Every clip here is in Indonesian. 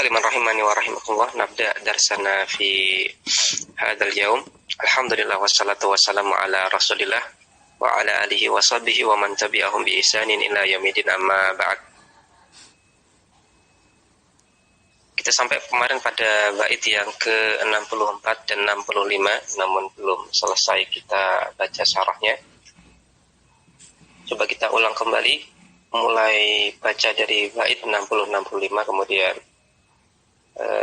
liman rahimani wa rahimakumullah. Nabda darsana fi hadzal yaum. Alhamdulillah wassalatu wassalamu ala Rasulillah wa ala alihi wa sahbihi wa man tabi'ahum bi ihsanin ila yaumil amma ba'd. Kita sampai kemarin pada bait yang ke-64 dan 65, namun belum selesai kita baca syarahnya. Coba kita ulang kembali, mulai baca dari bait 60-65, kemudian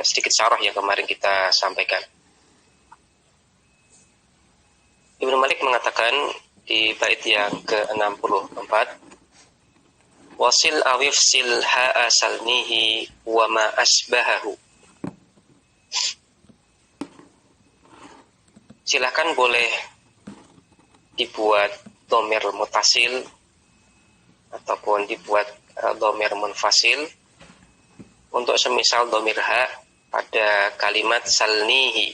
sedikit syarah yang kemarin kita sampaikan. Ibnu Malik mengatakan di bait yang ke-64, wasil awif sil ha'a salnihi wa ma asbahahu. Silahkan boleh dibuat dhamir mutasil ataupun dibuat dhamir munfasil untuk semisal dhamir ha pada kalimat salnihi,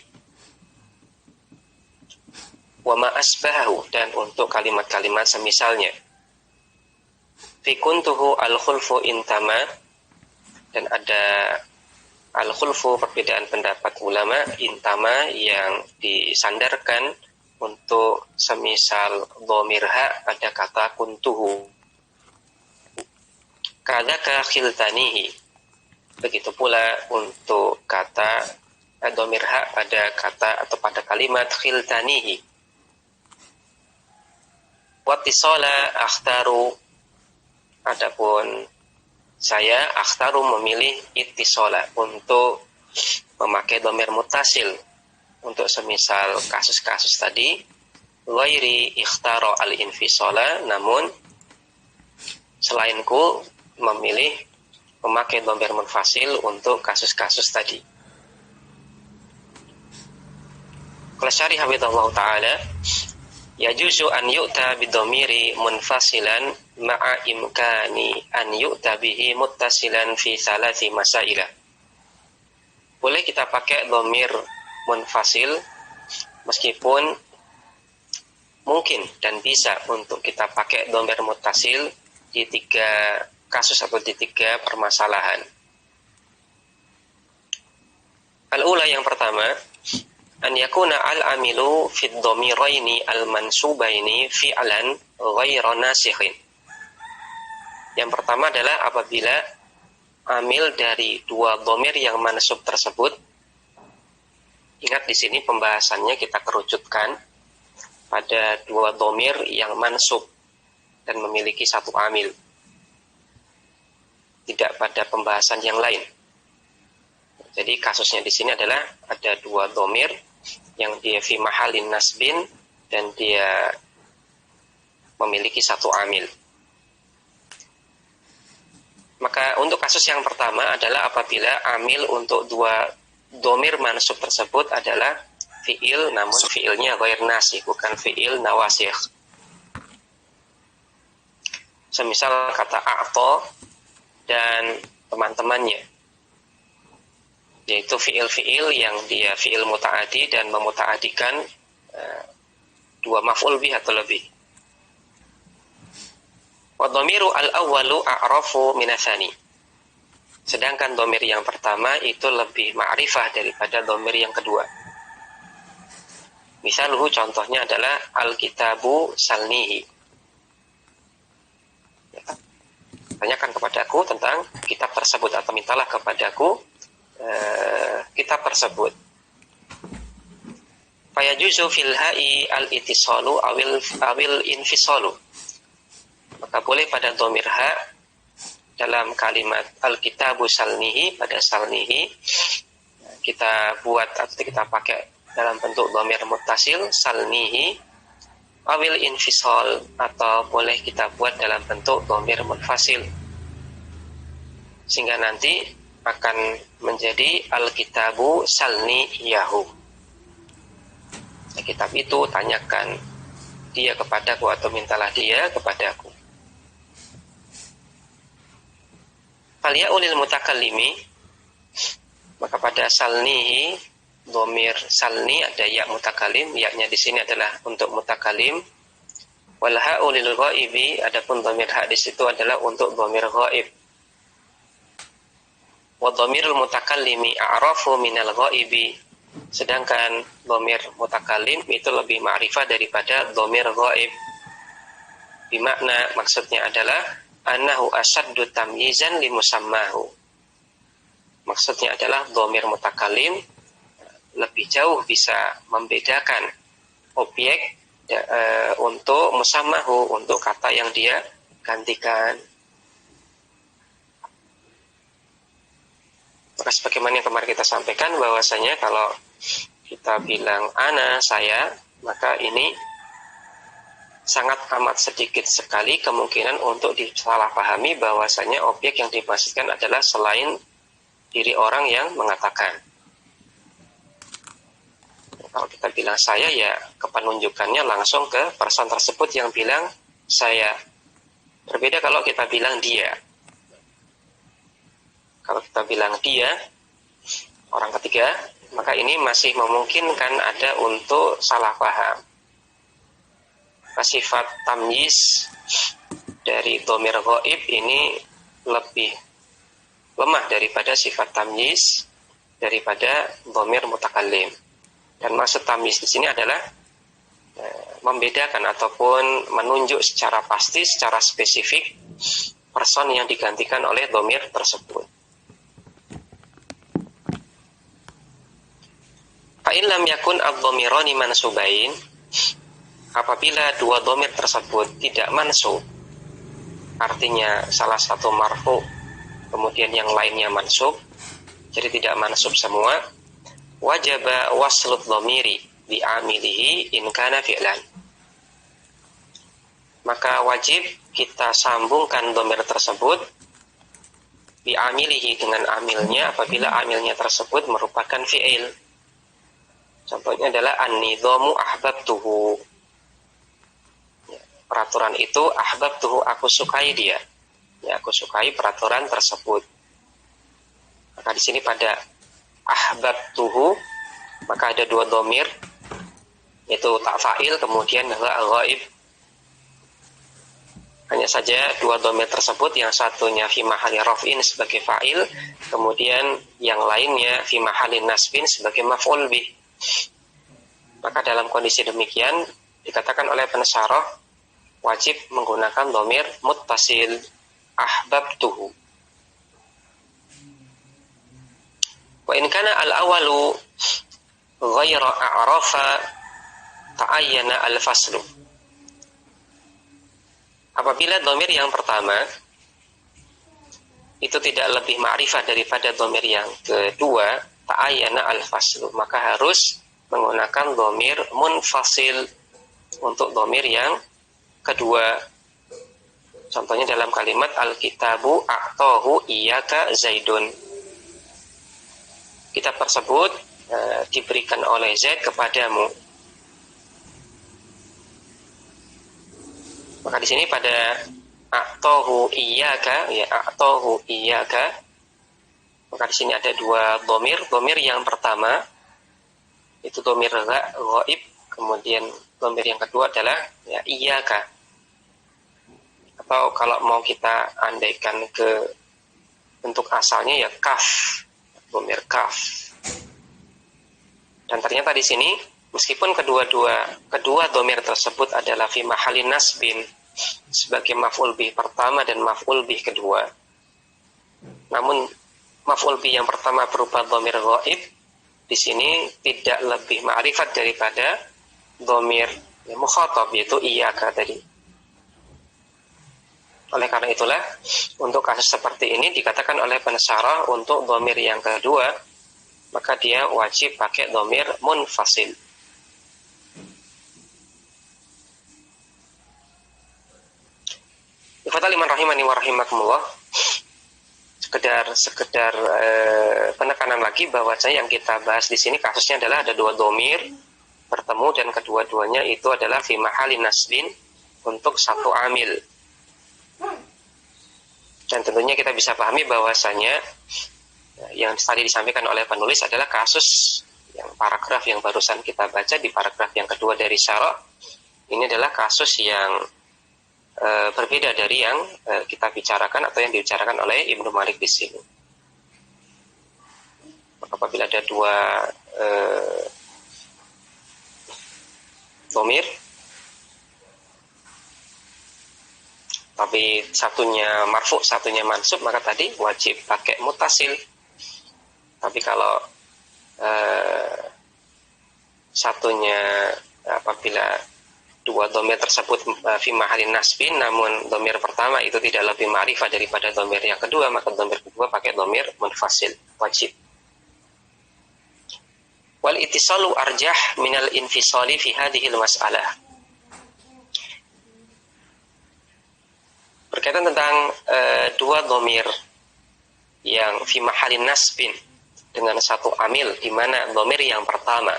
wa ma asbahahu, dan untuk kalimat-kalimat semisalnya. Fi kuntuhu al-khulfu intama, dan ada al-khulfu, perbedaan pendapat ulama, intama yang disandarkan untuk semisal dhamir ha pada kata kuntuhu. Kadzaka khiltanihi, begitu pula untuk kata dhamir ha pada kata atau pada kalimat khiltanihi. Wattisala akhtaru, adapun saya akhtaru memilih ittisala untuk memakai dhamir mutasil untuk semisal kasus-kasus tadi. Ghairi ikhtara al-infisala, namun selainku memilih memakai dhamir munfasil untuk kasus-kasus tadi. Qala syarih hafizallahu ta'ala, yajuzu an yu'ta bidhamiri munfasilan ma'a imkani an yu'ta bihi muttasilan fi salasi masailah. Boleh kita pakai dhamir munfasil meskipun mungkin dan bisa untuk kita pakai dhamir muttasil di 3 kasus atau di 3 permasalahan. Al-ula, yang pertama, an yakuna al-amilu fi dhamiraini al-mansubaini fi'lan ghairu nasikhin. Yang pertama adalah apabila amil dari 2 dhamir yang mansub tersebut, ingat di sini pembahasannya kita kerucutkan pada 2 dhamir yang mansub dan memiliki 1 amil, tidak pada pembahasan yang lain. Jadi kasusnya di sini adalah ada 2 dhamir yang dia fi mahalin nasbin dan dia memiliki 1 amil. Maka untuk kasus yang pertama adalah apabila amil untuk 2 dhamir mansub tersebut adalah fi'il, namun fi'ilnya ghair nasikh, bukan fi'il nawasikh. Semisal kata a'ta dan teman-temannya, yaitu fi'il-fi'il yang dia fi'il muta'adi dan memuta'adikan 2 maf'ul bih atau lebih. Wa dhamiru al-awwalu a'rafu minasani, sedangkan dhamir yang pertama itu lebih ma'rifah daripada dhamir yang kedua. Misalnya contohnya adalah al-kitabu salnihi. Tanyakan kepadaku tentang kitab tersebut, atau mintalah kepadaku kitab tersebut. Fayajuzu fil ha'i al-ittisalu awil infisalu, maka boleh pada dhamir ha dalam kalimat al-kitabu salnihi, pada salnihi kita buat atau kita pakai dalam bentuk dhamir muttasil salnihi, awil infisal, atau boleh kita buat dalam bentuk dhamir munfasil, sehingga nanti akan menjadi al-kitabu salni yahu. Kitab itu tanyakan dia kepadaku, atau mintalah dia kepadaku. Falya'ulil mutakallimi, maka pada salnihi dhamir salni ada ya mutakalim, ya-nya di sini adalah untuk mutakalim. Wal ha'u lil ghaibi, adapun dhamir ha di situ adalah untuk dhamir ghaib. wa dhamirul mutakallimi a'rafu minal ghaibi, sedangkan dhamir mutakallim itu lebih ma'rifah daripada dhamir ghaib. Bimakna, maksudnya adalah annahu asaddu tamyizan limusammahu. Maksudnya adalah dhamir mutakallim lebih jauh bisa membedakan objek untuk musammahu, untuk kata yang dia gantikan. Maka sebagaimana yang kemarin kita sampaikan bahwasanya kalau kita bilang ana, saya, maka ini sangat amat sedikit sekali kemungkinan untuk disalahpahami bahwasanya objek yang dimaksudkan adalah selain diri orang yang mengatakan. Kalau kita bilang saya, ya kepenunjukannya langsung ke person tersebut yang bilang saya. Berbeda kalau kita bilang dia. Kalau kita bilang dia, orang ketiga, maka ini masih memungkinkan ada untuk salah paham. Sifat tamyiz dari dhamir ghaib ini lebih lemah daripada sifat tamyiz daripada dhamir mutakallim. Dan maksud tamyiz di sini adalah membedakan ataupun menunjuk secara pasti, secara spesifik person yang digantikan oleh dhamir tersebut. Fa'in lam yakun ad-dhamirani mansubain, apabila dua dhamir tersebut tidak mansub, artinya salah satu marfu kemudian yang lainnya mansub, jadi tidak mansub semua, wajaba waslut dhamiri bi amilihi in kana fi'lan, maka wajib kita sambungkan dhamir tersebut bi amilihi dengan amilnya apabila amilnya tersebut merupakan fi'il. Contohnya adalah an-nidhamu ahbabtuhu. Peraturan itu ahbabtuhu, aku sukai dia. Ya, aku sukai peraturan tersebut. Maka di sini pada ahbabtuhu maka ada dua dhamir, yaitu tak fa'il kemudian ghaib. Hanya saja dua dhamir tersebut, yang satunya fi mahalli raf'in sebagai fa'il, kemudian yang lainnya fi mahalli nasbin sebagai maf'ul bih. Maka dalam kondisi demikian dikatakan oleh penasyarah wajib menggunakan dhamir muttasil ahbabtuhu. Wa in kana al-awalu ghaira a'rafa ta'ayyana al-faslu. Apabila dhamir yang pertama itu tidak lebih ma'rifah daripada dhamir yang kedua, ta'ayyana al-faslu, maka harus menggunakan dhamir munfasil untuk dhamir yang kedua. Contohnya dalam kalimat al-kitabu a'tahu iyyaka zaidun. Kitab tersebut diberikan oleh Zaid kepadamu. Maka di sini pada a'tahu iyyaka, ya a'tahu iyyaka, maka di sini ada dua dhamir. Dhamir yang pertama itu dhamir ghaib, kemudian dhamir yang kedua adalah ya iyyaka. Atau kalau mau kita andaikan ke bentuk asalnya ya kaf, dhamir kaf. Dan ternyata di sini meskipun kedua dhamir tersebut adalah fi mahalli nasbin sebagai maf'ul bih pertama dan maf'ul bih kedua, namun maf'ul bih yang pertama berupa dhamir ghaib di sini tidak lebih ma'rifat daripada dhamir mukhatab, yaitu iyyaka tadi. Oleh karena itulah untuk kasus seperti ini dikatakan oleh penasyarah untuk dhamir yang kedua maka dia wajib pakai dhamir munfasil. Ikhwatal iman rahimani wa rahimakumullah. Sekedar penekanan lagi bahwasanya yang kita bahas di sini kasusnya adalah ada dua dhamir bertemu dan kedua-duanya itu adalah fi mahalli nasbin untuk satu amil. Dan tentunya kita bisa pahami bahwasanya yang tadi disampaikan oleh penulis adalah kasus yang paragraf yang barusan kita baca di paragraf yang kedua dari syarah. Ini adalah kasus yang berbeda dari yang kita bicarakan atau yang dibicarakan oleh Ibnu Malik di sini. apabila ada dua dhamir, tapi satunya marfu, satunya mansub, maka tadi wajib pakai muttasil. Tapi kalau satunya apabila dua dhamir tersebut fi mahalin nasbin, namun dhamir pertama itu tidak lebih ma'rifah daripada dhamir yang kedua, maka dhamir kedua pakai dhamir munfasil, wajib. Wal ittisalu arjah minal infisali fi hadhil mas'alah. Berkaitan tentang dua dhamir yang fi mahalin nasbin dengan satu amil, di mana dhamir yang pertama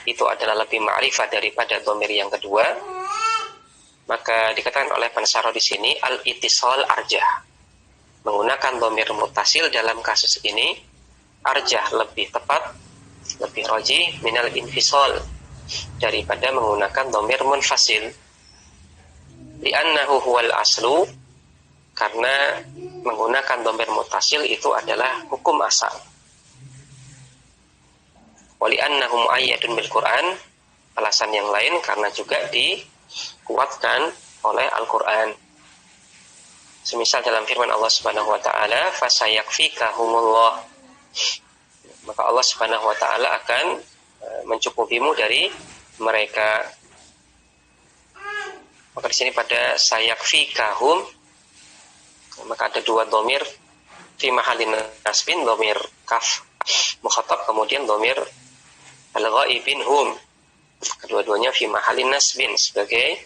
itu adalah lebih ma'rifah daripada dhamir yang kedua, maka dikatakan oleh Pensaro di sini al-ittisal arjah. Menggunakan dhamir muttasil dalam kasus ini arjah, lebih tepat, lebih roji minal infisal daripada menggunakan dhamir munfasil. Li'annahu huwal aslu, karena menggunakan dhamir muttasil itu adalah hukum asal. Wali'annahum ayyadun bil Qur'an, alasan yang lain karena juga dikuatkan oleh Al-Qur'an. Semisal dalam firman Allah Subhanahu wa taala, fasayakfikahumullah, maka Allah Subhanahu wa taala akan mencukupimu dari mereka. Maka di sini pada sayakfikahum, maka ada dua dhamir fi mahalin nasbin, dhamir kaf mukhatab, kemudian dhamir al-ghaibin hum, kedua-duanya fi mahalin nasbin sebagai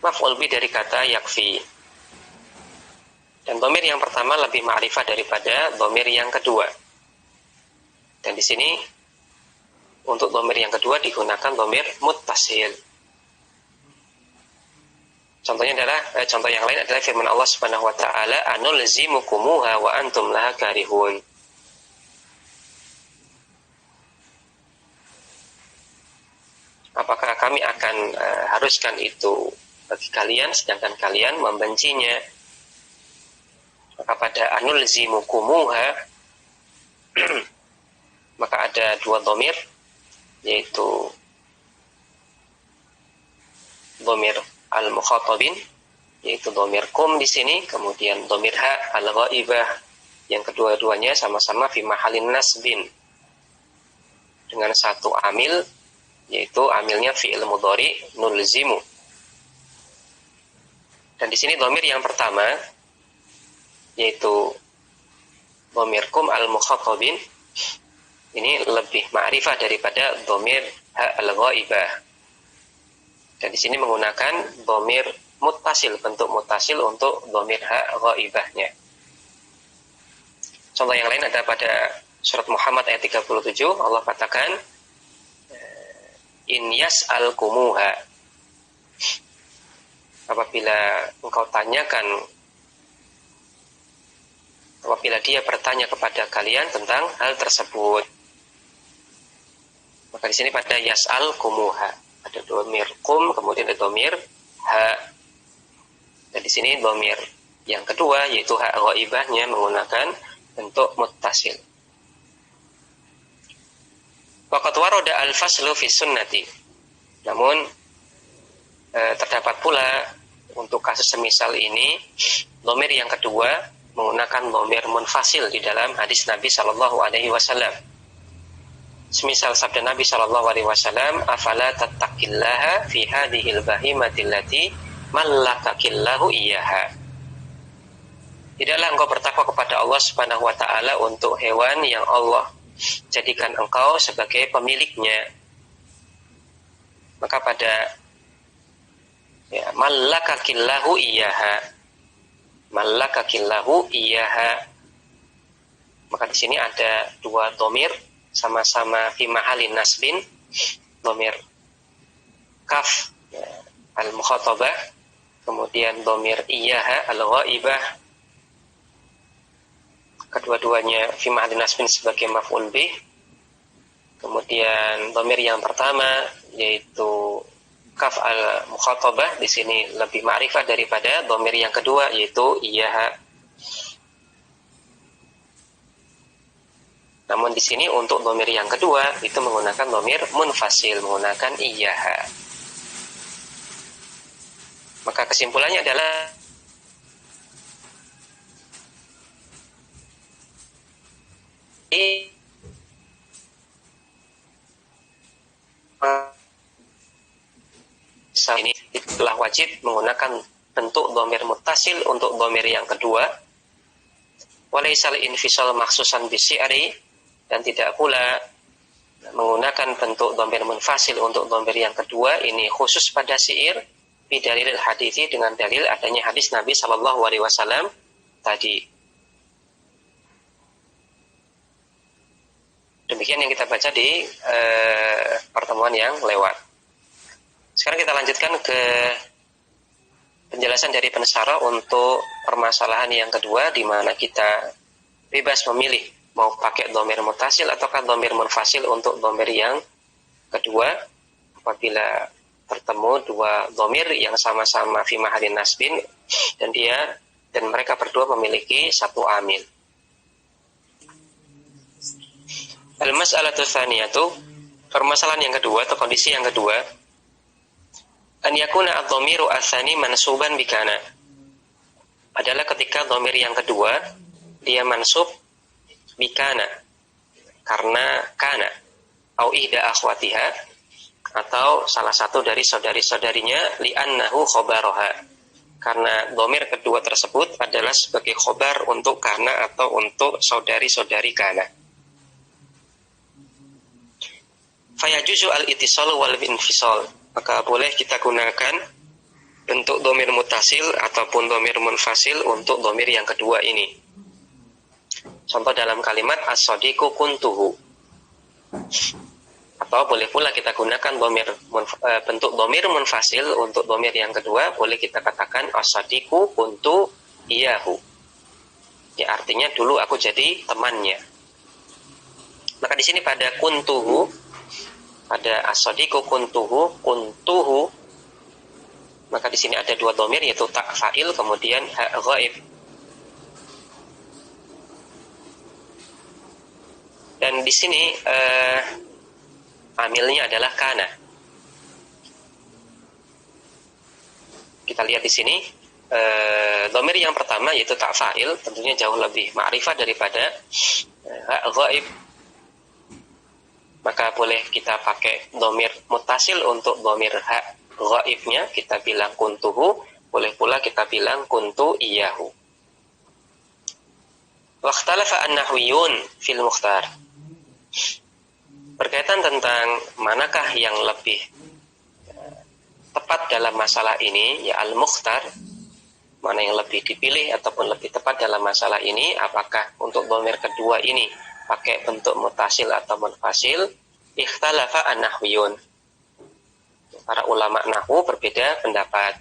maf'ul bi dari kata yakfi. Dan dhamir yang pertama lebih ma'rifah daripada dhamir yang kedua. Dan di sini untuk dhamir yang kedua digunakan dhamir muttasil. Contohnya adalah contoh yang lain adalah firman Allah Subhanahu wa taala, anulzimukumuha wa antum laha karihun. Apakah kami akan haruskan itu bagi kalian sedangkan kalian membencinya? Maka pada anulzimukumuha maka ada dua dhamir, yaitu dhamir al-mukhatabin, yaitu dhamir kum di sini, kemudian dhamir ha al-ghaibah, yang kedua-duanya sama-sama fi mahalin nasbin dengan satu amil, yaitu amilnya fi'il mudhari nulzimu. Dan di sini dhamir yang pertama, yaitu dhamir kum al-mukhatabin, ini lebih ma'rifah daripada dhamir ha al-ghaibah. Dan di sini menggunakan dhamir muttasil, bentuk muttasil untuk dhamir ha ghaibahnya. Contoh yang lain ada pada surat Muhammad ayat 37, Allah katakan in yas'alkumuha, apabila engkau tanyakan, apabila dia bertanya kepada kalian tentang hal tersebut. Maka di sini pada yas'alkumuha ada dhamir kum, kemudian ada dhamir ha. Dan di sini dhamir yang kedua yaitu ha ghaibahnya menggunakan bentuk muttasil. Waqad warada al-faslu fi sunnati. Namun terdapat pula untuk kasus semisal ini dhamir yang kedua menggunakan dhamir munfasil di dalam hadis Nabi sallallahu alaihi wasallam. Semisal sabda Nabi sallallahu alaihi wasallam, afala tattaqillaha fi hadhil bahimati allati mallakakillahu iyyaha. Tidaklah engkau bertakwa kepada Allah Subhanahu wa taala untuk hewan yang Allah jadikan engkau sebagai pemiliknya. Maka pada mallakakillahu iyyaha, mallakakillahu iyyaha, maka di sini ada dua dhamir sama-sama fi mahalin nasbin, dhamir kaf al-mukhatabah, kemudian dhamir iyyaha al-ghaibah, kedua-duanya fi mahalin nasbin sebagai maf'ul bih. Kemudian dhamir yang pertama yaitu kaf al-mukhatabah di sini lebih ma'rifah daripada dhamir yang kedua yaitu iyyaha. Namun di sini untuk dhamir yang kedua itu menggunakan dhamir munfasil, menggunakan iyyaha. Maka kesimpulannya adalah ini telah wajib menggunakan bentuk dhamir muttasil untuk dhamir yang kedua. Walaisal infisal maksusan bisyari, dan tidak pula menggunakan bentuk dhamir munfasil untuk dhamir yang kedua ini khusus pada syair bidalil hadithi, dengan dalil adanya hadis Nabi sallallahu alaihi wasallam tadi. Demikian yang kita baca di pertemuan yang lewat. Sekarang kita lanjutkan ke penjelasan dari pensyarah untuk permasalahan yang kedua, di mana kita bebas memilih mau pakai dhamir muttasil ataukah dhamir munfasil untuk dhamir yang kedua apabila bertemu dua dhamir yang sama-sama fi mahallin nasbin dan mereka berdua memiliki satu amil. Al-mas'alatu tsaniyatu, permasalahan yang kedua atau kondisi yang kedua, an yakuna ad-dhamiru ats-tsani mansuban bikana, adalah ketika dhamir yang kedua dia mansub bikana karena kana, au ihda akhwatiha, atau salah satu dari saudari-saudarinya, li'annahu khobaroha, karena dhamir kedua tersebut adalah sebagai khobar untuk kana atau untuk saudari-saudari kana. Fayajuzu al-ittisal wal infisal, maka boleh kita gunakan bentuk dhamir muttasil ataupun dhamir munfasil untuk dhamir yang kedua ini. Contoh dalam kalimat as-sadiqu kuntuhu. Atau boleh pula kita gunakan bentuk dhamir munfasil untuk dhamir yang kedua, boleh kita katakan as-sadiqu kuntu iyahu. Ya, artinya dulu aku jadi temannya. Maka di sini pada kuntuhu, pada as-sadiqu kuntuhu, maka di sini ada dua dhamir, yaitu ta fa'il kemudian ha ghaib. Dan di sini amilnya adalah kana. Kita lihat di sini dhamir yang pertama yaitu ta fa'il, tentunya jauh lebih ma'rifah daripada ha ghaib. Maka boleh kita pakai dhamir muttasil untuk dhamir ha ghaibnya, kita bilang kuntuhu, boleh pula kita bilang kuntu iyahu. Waqtalafa an-nahwiyun fil mukhtar, berkaitan tentang manakah yang lebih tepat dalam masalah ini, ya al-mukhtar, mana yang lebih dipilih ataupun lebih tepat dalam masalah ini, apakah untuk dhamir kedua ini pakai bentuk muttasil atau munfasil. Ikhtalafa an-nahwiyun, para ulama nahwu berbeda pendapat.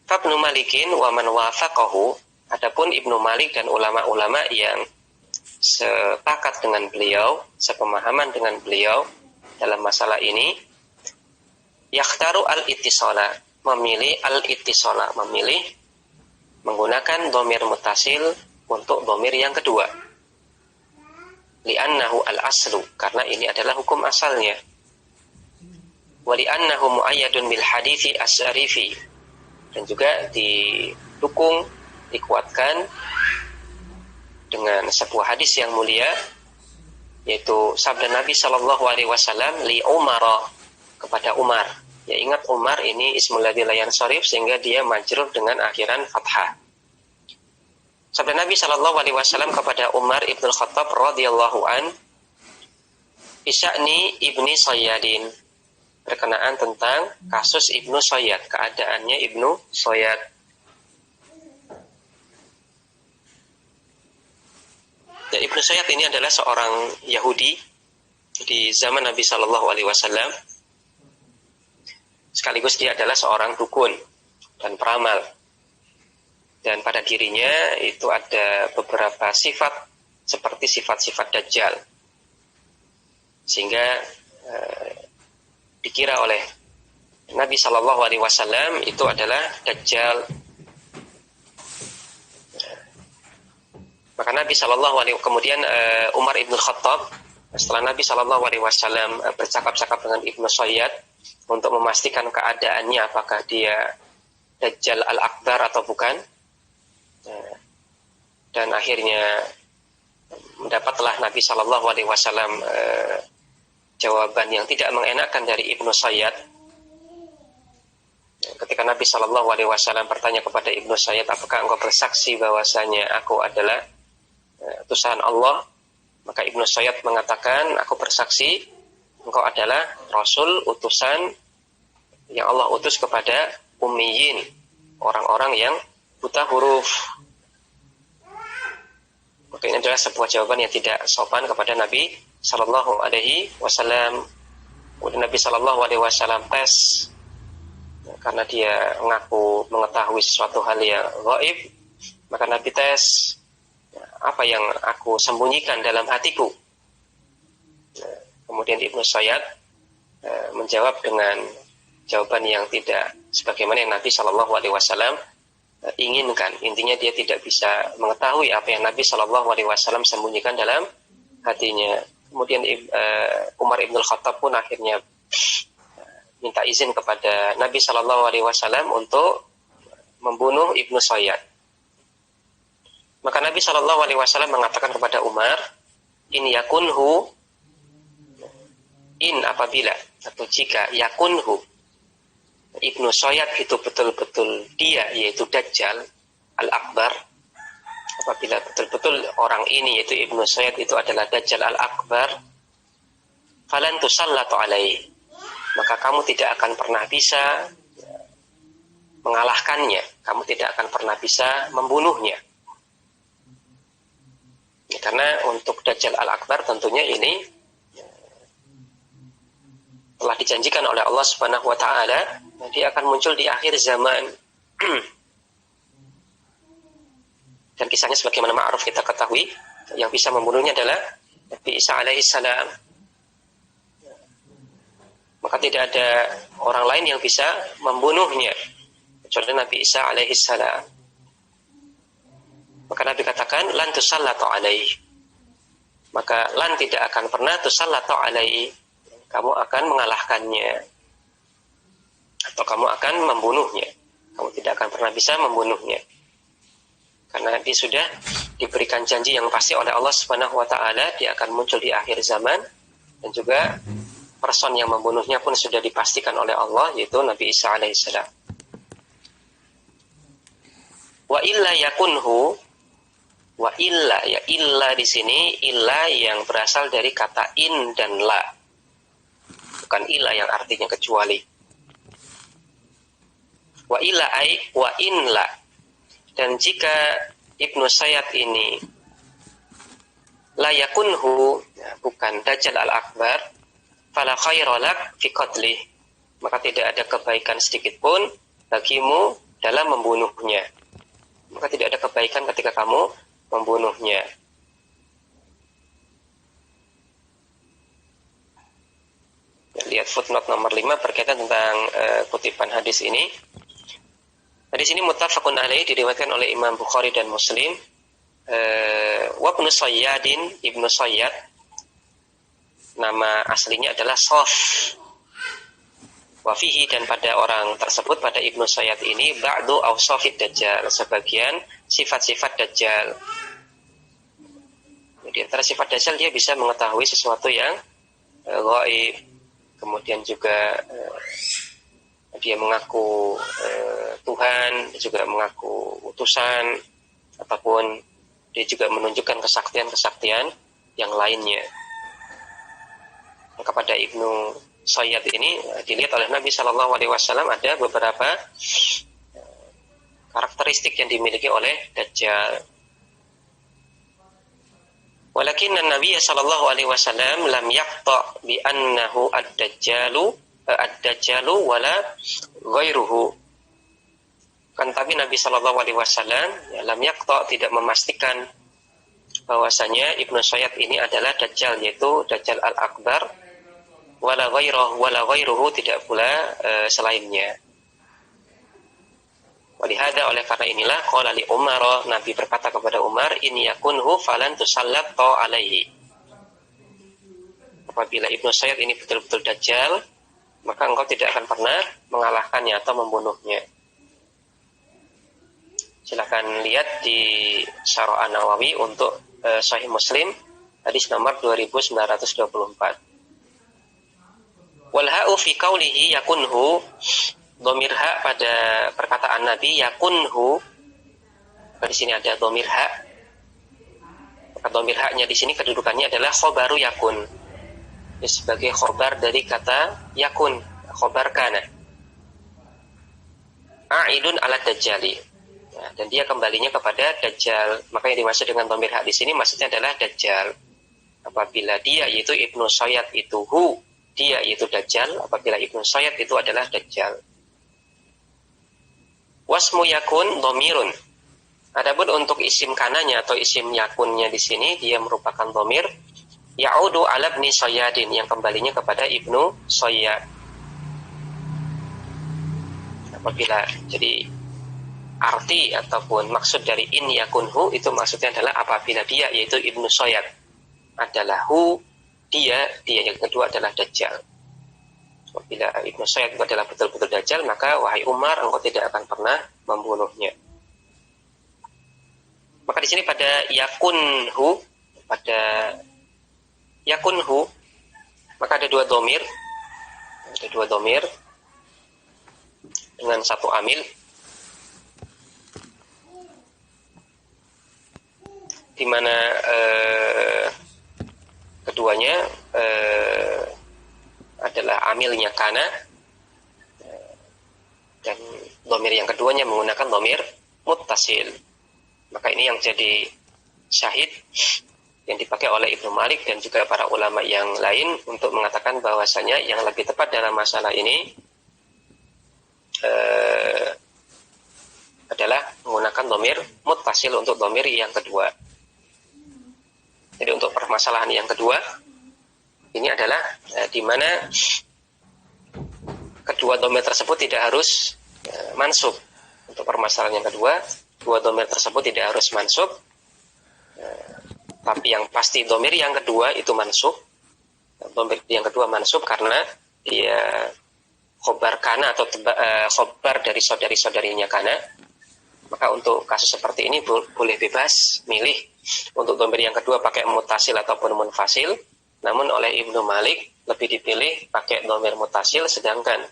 Fabnu Malikin wa man wafaqahu, adapun Ibnu Malik dan ulama-ulama yang sepakat dengan beliau, sepemahaman dengan beliau dalam masalah ini, yakhtaru al-ittisala, memilih al-ittisala, memilih menggunakan dhamir muttasil untuk dhamir yang kedua. Li'annahu al-aslu, karena ini adalah hukum asalnya. Wa li'annahu mu'ayyadun bil hadithi as-sarifi, dan juga didukung, dikuatkan dengan sebuah hadis yang mulia, yaitu sabda Nabi sallallahu alaihi wasallam li Umar, kepada Umar. Ya, ingat Umar ini ismul ladzi la yansharif, sehingga dia majrur dengan akhiran fathah. Sabda Nabi sallallahu alaihi wasallam kepada Umar ibn Khattab radhiyallahu an, bisya'ni ibni Sayyadin, berkenaan tentang kasus Ibnu Sayyad, keadaannya Ibnu Sayyad. Dan Ibnu Sayyad ini adalah seorang Yahudi di zaman Nabi sallallahu alaihi wasallam. Sekaligus dia adalah seorang dukun dan peramal. Dan pada dirinya itu ada beberapa sifat seperti sifat-sifat Dajjal, sehingga dikira oleh Nabi Shallallahu Alaihi Wasallam itu adalah Dajjal. Maka Nabi Shallallahu Alaihi kemudian Umar ibn Khattab, setelah Nabi Shallallahu Alaihi Wasallam bercakap-cakap dengan Ibnu Sayyad untuk memastikan keadaannya apakah dia Dajjal al-Akbar atau bukan, dan akhirnya mendapatlah Nabi Shallallahu Alaihi Wasallam jawaban yang tidak mengenakan dari Ibnu Sayyad. Ketika Nabi Shallallahu Alaihi Wasallam bertanya kepada Ibnu Sayyad, apakah engkau bersaksi bahwasanya aku adalah utusan Allah? Maka Ibnu Sayyad mengatakan, aku bersaksi engkau adalah Rasul utusan yang Allah utus kepada ummiyin, orang-orang yang buta huruf. Maka ini adalah sebuah jawaban yang tidak sopan kepada Nabi Sallallahu Alaihi Wasallam. Kemudian Nabi Sallallahu Alaihi Wasallam tes, karena dia mengaku mengetahui sesuatu hal yang gaib, maka Nabi tes, apa yang aku sembunyikan dalam hatiku. Kemudian Ibnu Sayyad menjawab dengan jawaban yang tidak sebagaimana yang Nabi Shallallahu Alaihi Wasallam inginkan. Intinya dia tidak bisa mengetahui apa yang Nabi Shallallahu Alaihi Wasallam sembunyikan dalam hatinya. Kemudian Umar ibn Khattab pun akhirnya minta izin kepada Nabi Shallallahu Alaihi Wasallam untuk membunuh Ibnu Sayyad. Maka Nabi Shallallahu Alaihi Wasallam mengatakan kepada Umar, in yakunhu, in apabila atau jika yakunhu Ibnu Sayyad itu betul-betul dia, yaitu Dajjal al-Akbar, apabila betul-betul orang ini yaitu Ibnu Sayyad itu adalah Dajjal al-Akbar, falan tusallatu alaihi, maka kamu tidak akan pernah bisa mengalahkannya, kamu tidak akan pernah bisa membunuhnya. Karena untuk Dajjal al-Akbar tentunya ini telah dijanjikan oleh Allah Subhanahu wa taala, dia akan muncul di akhir zaman. Dan kisahnya sebagaimana ma'ruf kita ketahui, yang bisa membunuhnya adalah Nabi Isa alaihissalam. Maka tidak ada orang lain yang bisa membunuhnya kecuali Nabi Isa alaihissalam. Maka Nabi katakan, lan tusallatu alaihi, maka lan tidak akan pernah tusallatu alaihi, kamu akan mengalahkannya atau kamu akan membunuhnya. Kamu tidak akan pernah bisa membunuhnya, karena dia sudah diberikan janji yang pasti oleh Allah Subhanahu wa taala, dia akan muncul di akhir zaman, dan juga person yang membunuhnya pun sudah dipastikan oleh Allah, yaitu Nabi Isa alaihissalam. Wa illa yakunhu, wa illa, ya illa di sini illa yang berasal dari kata in dan la, bukan illa yang artinya kecuali. Wa illa ai wa in la, dan jika Ibnu Sayyad ini la yakunhu, bukan Dajjal al-Akbar, fala khairalak fi qatlih, maka tidak ada kebaikan sedikit pun bagimu dalam membunuhnya. Maka tidak ada kebaikan ketika kamu membunuhnya. Lihat footnote nomor 5 berkaitan tentang kutipan hadis ini. Hadis ini muttafaqun alaih, diriwayatkan oleh Imam Bukhari dan Muslim. Wa ibnu Sayyadin, Ibnu Sayyad, nama aslinya adalah Sof. Wa fihi, dan pada orang tersebut, pada Ibnu Sayyad ini, ba'du awsafid Dajjal, sebagian sifat-sifat Dajjal. Di antara sifat Dajjal, dia bisa mengetahui sesuatu yang gaib. Kemudian juga dia mengaku Tuhan, dia juga mengaku utusan, ataupun dia juga menunjukkan kesaktian-kesaktian yang lainnya. Maka pada Ibnu Sayyad ini dilihat oleh Nabi Shallallahu Alaihi Wasallam ada beberapa karakteristik yang dimiliki oleh Dajjal. Walakin Nabi Shallallahu Alaihi Wasallam lam yaqta bi annahu ad-dajjalu wala ghairuhu. Kan tapi Nabi Shallallahu Alaihi Wasallam lam yaqta, tidak memastikan bahwasanya Ibnu Sayyad ini adalah Dajjal, yaitu Dajjal al-Akbar, wala ghairuhu, tidak pula selainnya. Walihada, oleh karena inilah qala li Umar, Nabi berkata kepada Umar, in yakunhu falan tusallat alaihi. Apabila Ibnu Sayyad ini betul-betul dajjal, maka engkau tidak akan pernah mengalahkannya atau membunuhnya. Silakan lihat di Syarah An-Nawawi untuk Sahih Muslim hadis nomor 2924. Wal ha'u fi qaulihi yakunhu, dhamir ha pada perkataan Nabi yakunhu. Di sini ada dhamir ha. Maka dhamir ha-nya di sini kedudukannya adalah khobaru yakun. Sebagai khobar dari kata yakun, khobar kana. A'idun ala dajjali. Nah, dan dia kembalinya kepada dajjal. Maka yang dimaksud dengan dhamir ha di sini maksudnya adalah dajjal. Apabila dia yaitu Ibnu Sayyad itu hu, dia yaitu dajjal. Apabila Ibnu Sayyad itu adalah dajjal. Wasmu yakun dhamirun. Adapun untuk isim kananya atau isim yakunnya di sini dia merupakan dhamir ya'udu ala ibni Sayyadin, yang kembalinya kepada Ibnu Sayyad. Apabila jadi arti ataupun maksud dari in yakunhu itu maksudnya adalah apabila dia yaitu Ibnu Sayyad adalah hu, dia yang kedua adalah dajjal. Apabila Ibnu Sayyad itu adalah betul-betul dajjal, maka wahai Umar, engkau tidak akan pernah membunuhnya. Maka di sini pada yakunhu, maka ada dua dhamir dengan satu amil, di mana keduanya adalah amilnya kana, dan dhamir yang keduanya menggunakan dhamir muttasil. Maka ini yang jadi syahid yang dipakai oleh Ibnu Malik dan juga para ulama yang lain untuk mengatakan bahwasanya yang lebih tepat dalam masalah ini adalah menggunakan dhamir muttasil untuk dhamir yang kedua. Jadi untuk permasalahan yang kedua ini adalah di mana kedua dhamir tersebut tidak harus mansub. Untuk permasalahan yang kedua, dua dhamir tersebut tidak harus mansub. Tapi yang pasti dhamir yang kedua itu mansub. Dhamir yang kedua mansub karena dia khobar kana atau khobar dari saudari-saudarinya kana. Maka untuk kasus seperti ini boleh bebas milih untuk dhamir yang kedua pakai muttasil ataupun munfasil. Namun oleh Ibnu Malik lebih dipilih pakai dhamir muttasil, sedangkan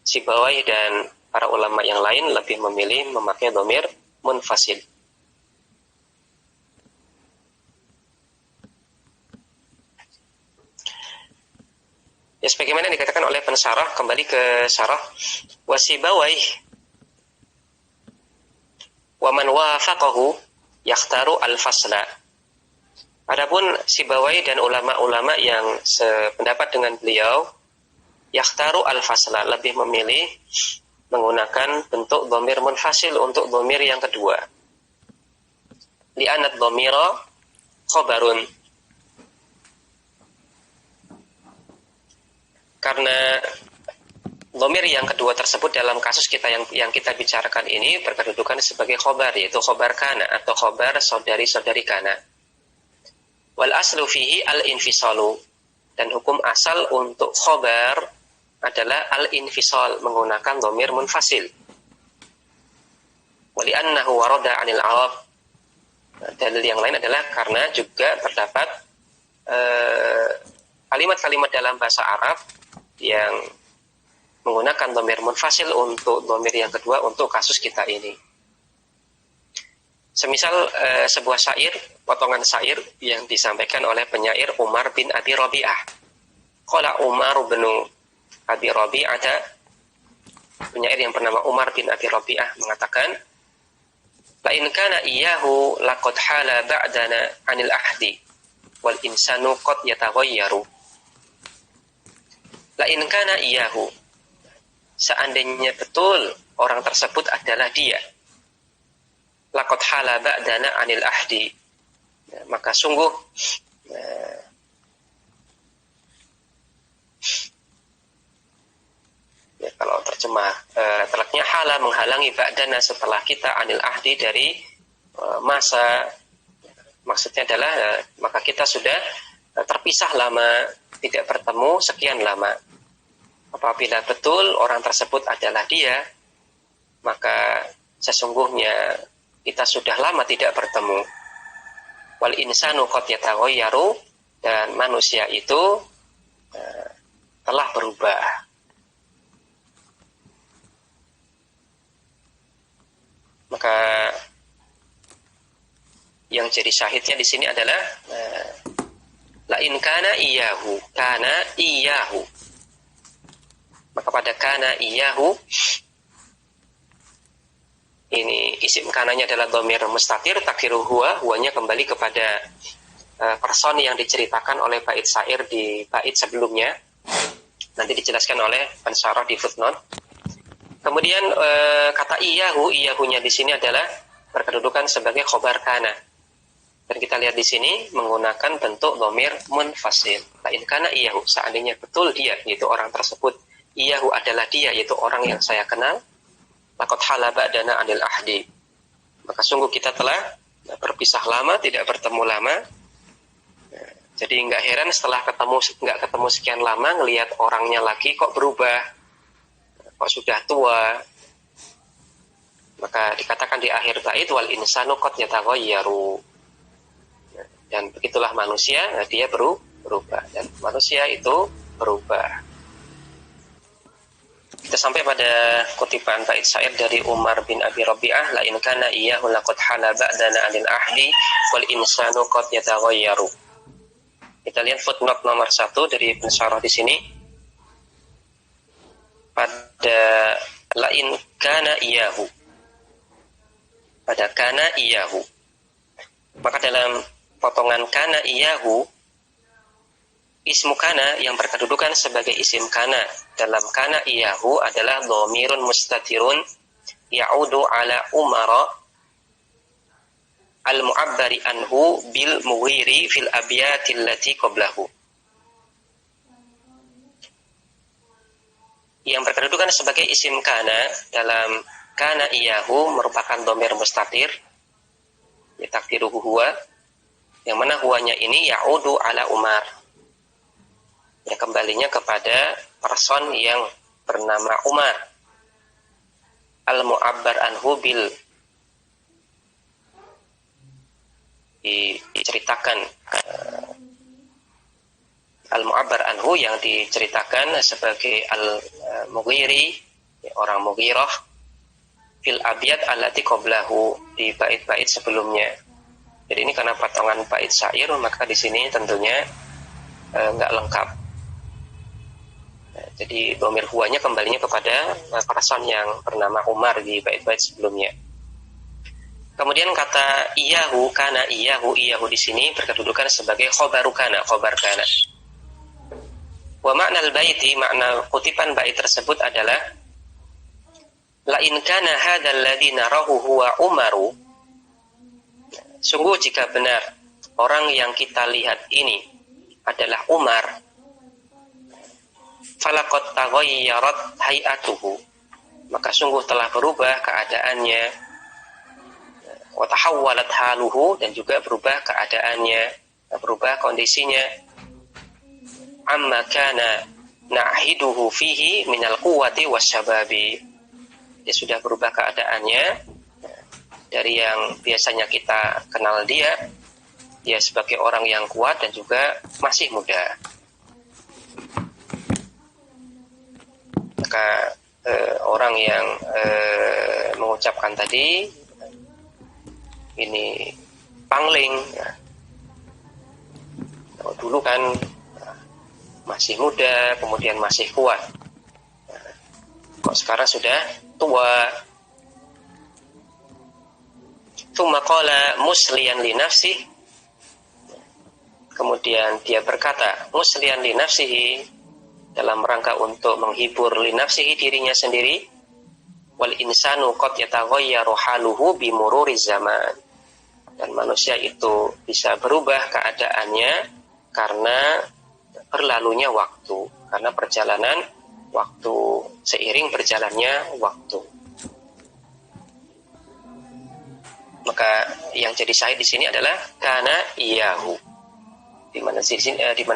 Sibawai dan para ulama yang lain lebih memilih memakai dhamir munfasil. Ya, sebagaimana dikatakan oleh pensyarah, kembali ke syarah, wasibawai wa man wafaqahu yakhtaru al-fasla. Adapun Sibawai dan ulama-ulama yang sependapat dengan beliau, yakhtaru al-fasla, lebih memilih menggunakan bentuk dhamir munfasil untuk dhamir yang kedua. Li'anad dhamira khobarun. Karena dhamir yang kedua tersebut dalam kasus kita yang kita bicarakan ini berkedudukan sebagai khobar, yaitu khobar kana atau khobar saudari-saudari kana. Wal aslu fihi al-infisalu, dan hukum asal untuk khobar adalah al-infisal, menggunakan dhamir munfasil. Wali annahu warada 'anil Arab. Dalil yang lain adalah karena juga terdapat kalimat-kalimat dalam bahasa Arab yang menggunakan dhamir munfasil untuk dhamir yang kedua untuk kasus kita ini. Semisal sebuah syair, potongan syair yang disampaikan oleh penyair Umar bin Abi Rabi'ah. Qala Umar bin Abi Rabi'ah, penyair yang bernama Umar bin Abi Rabi'ah mengatakan, la in kana iyyahu laqad hala ba'dana 'anil ahdi wal insanu qad yataghayyaru. La in kana iyyahu, seandainya betul orang tersebut adalah dia, laqad hala ba'dana 'anil ahdi, maka sungguh Ya, kalau terjemah telaknya hala menghalangi ba'dana setelah kita anil ahdi dari masa, maksudnya adalah maka kita sudah terpisah lama, tidak bertemu sekian lama. Apabila betul orang tersebut adalah dia, maka sesungguhnya kita sudah lama tidak bertemu. Wal insanu qad yataghayyaru, dan manusia itu telah berubah. Maka yang jadi syahidnya di sini adalah la in kana iyahu. Maka pada kana iyahu ini isim kananya adalah dhamir mustatir takdiru huwanya kembali kepada person yang diceritakan oleh bait syair di bait sebelumnya. Nanti dijelaskan oleh pensyarah di footnote. Kemudian kata iyahunya di sini adalah berkedudukan sebagai khobar kana. Dan kita lihat di sini menggunakan bentuk dhamir munfasil. La in kana iyahu, seandainya betul dia, yaitu orang tersebut, iyahu adalah dia, yaitu orang yang saya kenal, laqad hala ba'dana anil ahdi, maka sungguh kita telah berpisah lama, tidak bertemu lama. Jadi nggak heran setelah nggak ketemu sekian lama, ngelihat orangnya lagi kok berubah, kok sudah tua. Maka dikatakan di akhir bait wal insanu qad yataghayyaru. Dan begitulah manusia, dia berubah, dan manusia itu berubah. Kita sampai pada kutipan bait syair dari Umar bin Abi Rabi'ah, la in kana iyyahu laqad hala ba'dana 'anil ahdi wal insanu qad yataghayyaru. Kita lihat footnote nomor 1 dari pensyarah di sini. Pada la in kana iyyahu, pada kana iyyahu, maka dalam potongan kana iyahu, ismu kana yang berkedudukan sebagai isim kana dalam kana iyahu adalah dhamirun mustatirun ya'udu ala umara al-mu'abbari anhu bil mughiri fil abyatil lati qablahu. Yang berkedudukan sebagai isim kana dalam kana iyahu merupakan dhamir mustatir, ya takdiruhu huwa, yang mana huwanya ini ya'udu ala Umar, ya kembalinya kepada person yang bernama Umar, al-mu'abbar anhu bil, diceritakan al-mu'abbar anhu yang diceritakan sebagai al-mughiri, orang Mughirah, fil abyad allati qablahu, di bait-bait sebelumnya. Jadi ini karena potongan bait syair, maka di sini tentunya nggak lengkap. Jadi dhamir huwanya kembalinya kepada person yang bernama Umar di bait-bait sebelumnya. Kemudian kata iyahu, kana iyahu di sini berkedudukan sebagai khobaru kana, khobar kana. Wa makna al-baiti, makna kutipan bait tersebut adalah la in kana hadzal ladzi narahu huwa Umaru, sungguh jika benar orang yang kita lihat ini adalah Umar, falaqad taghayyarat hay'atuhu, maka sungguh telah berubah keadaannya, wa tahawwalat haluhu, dan juga berubah keadaannya, berubah kondisinya, amma kana nahiduhu fihi minal quwwati wasyababi, dia sudah berubah keadaannya dari yang biasanya kita kenal dia sebagai orang yang kuat dan juga masih muda. Maka orang yang mengucapkan tadi ini pangling, ya. Dulu kan masih muda, kemudian masih kuat, kok sekarang sudah tua. Tsumma qala musliyan li nafsihi, kemudian dia berkata musliyan li nafsihi, dalam rangka untuk menghibur li nafsihi, dirinya sendiri, wal insanu qad yataghayyaru haluhu bi mururi zaman, dan manusia itu bisa berubah keadaannya karena berlalunya waktu, karena perjalanan waktu seiring berjalannya waktu. Maka yang jadi syahid di sini adalah kana iyahu. Di mana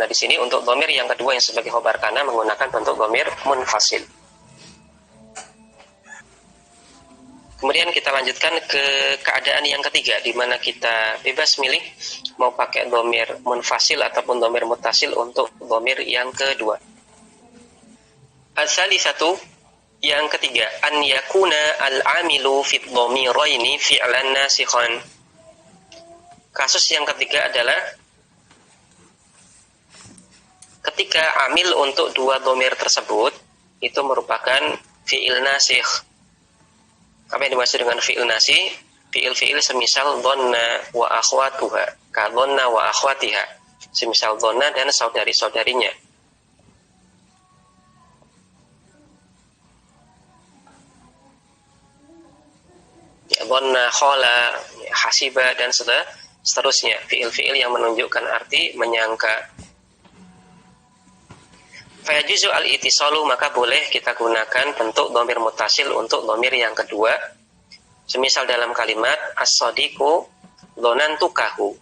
di sini untuk dhamir yang kedua yang sebagai khobar kana menggunakan bentuk dhamir munfasil. Kemudian kita lanjutkan ke keadaan yang ketiga, di mana kita bebas milih mau pakai dhamir munfasil ataupun dhamir muttasil untuk dhamir yang kedua. Al-salisatu, yang ketiga, an yakuna al-amilu fit dhamiraini fi'lan nasikhan. Kasus yang ketiga adalah ketika amil untuk dua dhamir tersebut itu merupakan fi'il nasikh. Apa yang dimaksud dengan fi'il nasikh? Fi'il semisal dhanna wa akhwatuha, ka dhanna wa akhwatiha, semisal dhanna dan saudari-saudarinya. Dhanna, khala, hasiba, dan seterusnya. Fi'il yang menunjukkan arti menyangka. Fayajuzu al-itisalu, maka boleh kita gunakan bentuk dhamir muttasil untuk dhamir yang kedua. Semisal dalam kalimat as-sadiqu dhonantukahu,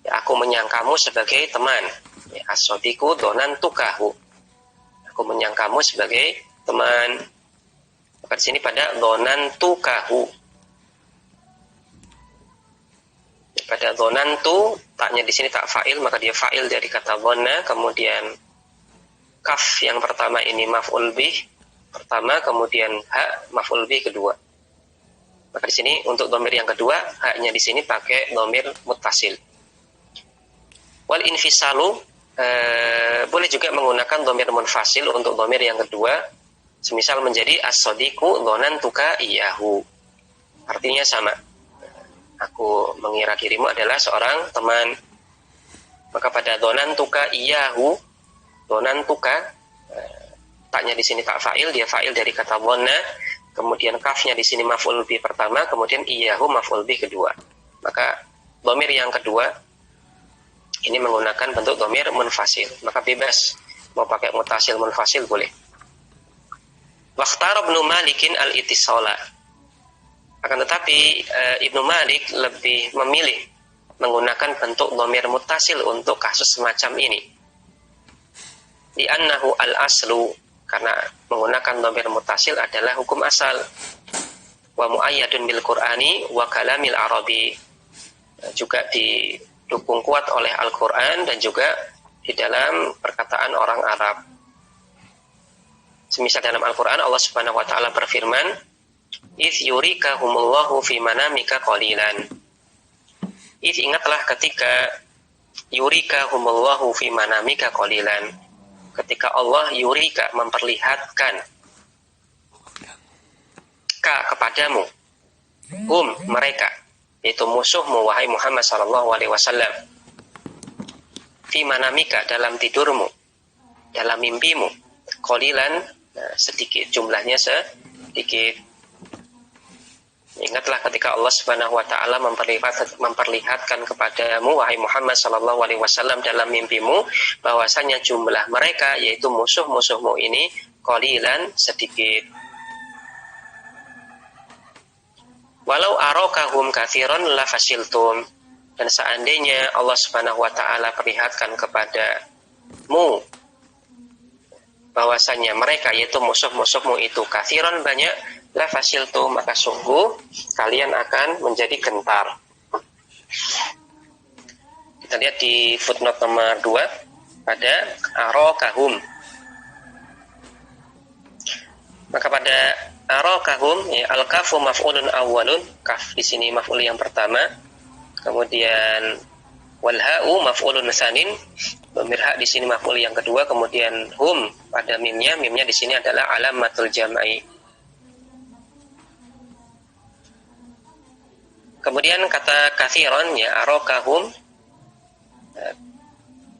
ya, aku menyangkamu sebagai teman. Ya, as-sadiqu dhonantukahu, aku menyangkamu sebagai teman. Maka di sini pada dhonantukahu, pada dhonantu, taknya di sini tak fa'il, maka dia fa'il dari kata dhonna. Kemudian kaf yang pertama ini maf'ul bih pertama, kemudian ha maf'ul bih kedua. Maka di sini untuk dhamir yang kedua, haknya di sini pakai dhamir muttasil. Wal infisalu, boleh juga menggunakan dhamir munfasil untuk dhamir yang kedua. Semisal menjadi as-sadiqu dhonantuka iyahu. Artinya sama. Aku mengira dirimu adalah seorang teman. Maka pada dhonantuka iyahu, dhonantuka, taknya di sini tak fa'il, dia fa'il dari kata dhonna. Kemudian kafnya di sini maf'ul bih pertama, kemudian iyahu maf'ul bih kedua. Maka dhamir yang kedua ini menggunakan bentuk dhamir munfasil. Maka bebas mau pakai muttasil munfasil boleh. Waqtara Ibnu Malikin al-ittisala. Akan tetapi Ibnu Malik lebih memilih menggunakan bentuk dhamir muttasil untuk kasus semacam ini. Li'annahu al-aslu, karena menggunakan dhamir muttasil adalah hukum asal. Wa mu'ayyadun bil Qur'ani wa kalamil Arabi, juga didukung kuat oleh Al-Qur'an dan juga di dalam perkataan orang Arab. Semisal dalam Al-Qur'an Allah Subhanahu wa taala berfirman, "Idz yurikahumullahu fi manamika qalilan." Idz, ingatlah ketika yurikahumullahu fi manamika qalilan. Ketika Allah yurika memperlihatkan ka kepadamu, mereka, yaitu musuhmu wahai Muhammad sallallahu alaihi wasallam, fi manamika dalam tidurmu, dalam mimpimu, qalilan, sedikit, jumlahnya sedikit. Ingatlah ketika Allah Subhanahu wa taala memperlihatkan kepadamu wahai Muhammad sallallahu alaihi wasallam dalam mimpimu bahwasanya jumlah mereka, yaitu musuh-musuhmu ini, qalilan, sedikit. Walau arakahum katsiran la fasiltum, dan seandainya Allah Subhanahu wa taala perlihatkan kepadamu bahwasanya mereka, yaitu musuh-musuhmu itu, katsiran, banyak, la fasiltu, maka sungguh kalian akan menjadi gentar. Kita lihat di footnote nomor 2 pada arakahum. Maka pada arakahum, ya, al-kafu maf'ulun awwalun, kaf di sini maf'ul yang pertama, kemudian wal ha'u maf'ulun tsanin, dhamir ha di sini maf'ul yang kedua, kemudian hum pada mimnya di sini adalah alamatul jam'i. Kemudian kata katsiran, ya, arakahum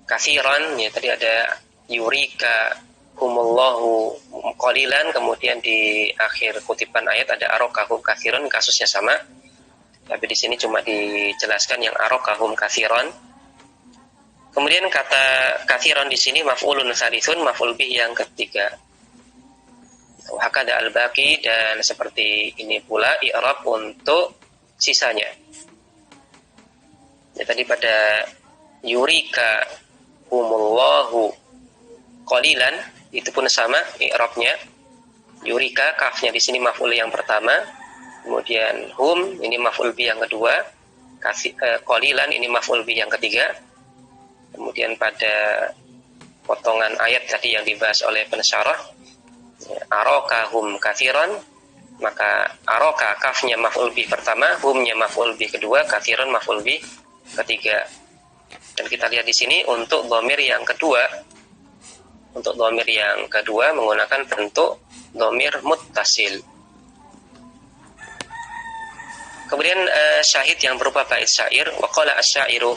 katsiran, ya, tadi ada yurika humullahu qalilan, kemudian di akhir kutipan ayat ada arakahum katsiran, kasusnya sama. Tapi di sini cuma dijelaskan yang arakahum katsiran. Kemudian kata kathiron di sini maf'ulun tsalithun, maf'ul bih yang ketiga. Hakada al-baqi, dan seperti ini pula i'rab untuk sisanya. Ya, tadi pada yurika humullahu qalilan itu pun sama i'rabnya. Yurika, kafnya di sini maf'ul yang pertama, kemudian hum ini maf'ul bih yang kedua, qalilan ini maf'ul bih yang ketiga. Kemudian pada potongan ayat tadi yang dibahas oleh pensyarah, arokahum kathiron, maka aroka kafnya maf'ul bih pertama, humnya maf'ul bih kedua, kathiron maf'ul bih ketiga. Dan kita lihat di sini untuk dhamir yang kedua, menggunakan bentuk dhamir muttasil. Kemudian syahid yang berupa bait syair, waqala asy-syairu,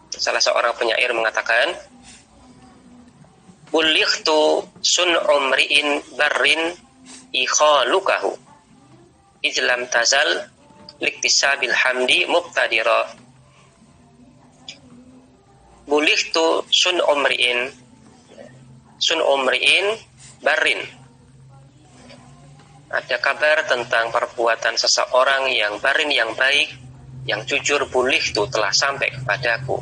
salah seorang penyair mengatakan, ulikhtu sun'u mri'in barrin ikhalukahu izlam tazal liktisabil hamdi mubtadira. Ulikhtu sun'u mri'in barrin, ada kabar tentang perbuatan seseorang yang barin, yang baik, yang jujur, bulikhtu telah sampai kepadaku.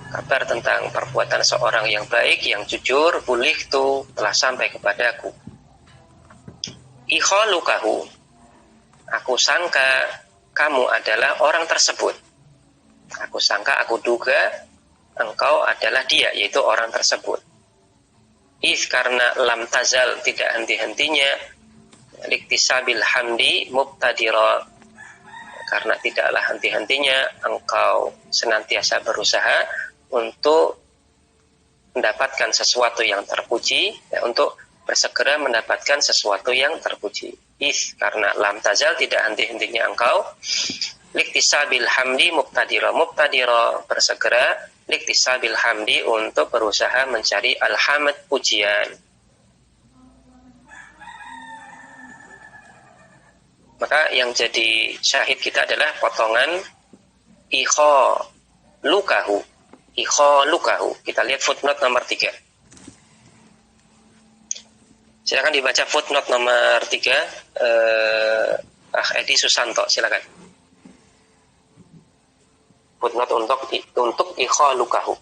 Kabar tentang perbuatan seorang yang baik, yang jujur, bulikhtu telah sampai kepadaku. Ikhalukahu, aku sangka kamu adalah orang tersebut. Aku sangka, aku duga engkau adalah dia, yaitu orang tersebut. Karena lam tazal, tidak henti-hentinya, liktisabil hamdi mubtadira, karena tidaklah henti-hentinya engkau senantiasa berusaha untuk mendapatkan sesuatu yang terpuji, ya, untuk bersegera mendapatkan sesuatu yang terpuji. Karena lam tazal, tidak henti-hentinya engkau, liktisabil hamdi mubtadira, bersegera, liktisabil hamdi, untuk berusaha mencari alhamd, pujian. Maka yang jadi syahid kita adalah potongan ikhalukahu. Kita lihat footnote nomor 3. Silakan dibaca footnote nomor 3. Edi Susanto, silakan. Footnote untuk ikhalukahu.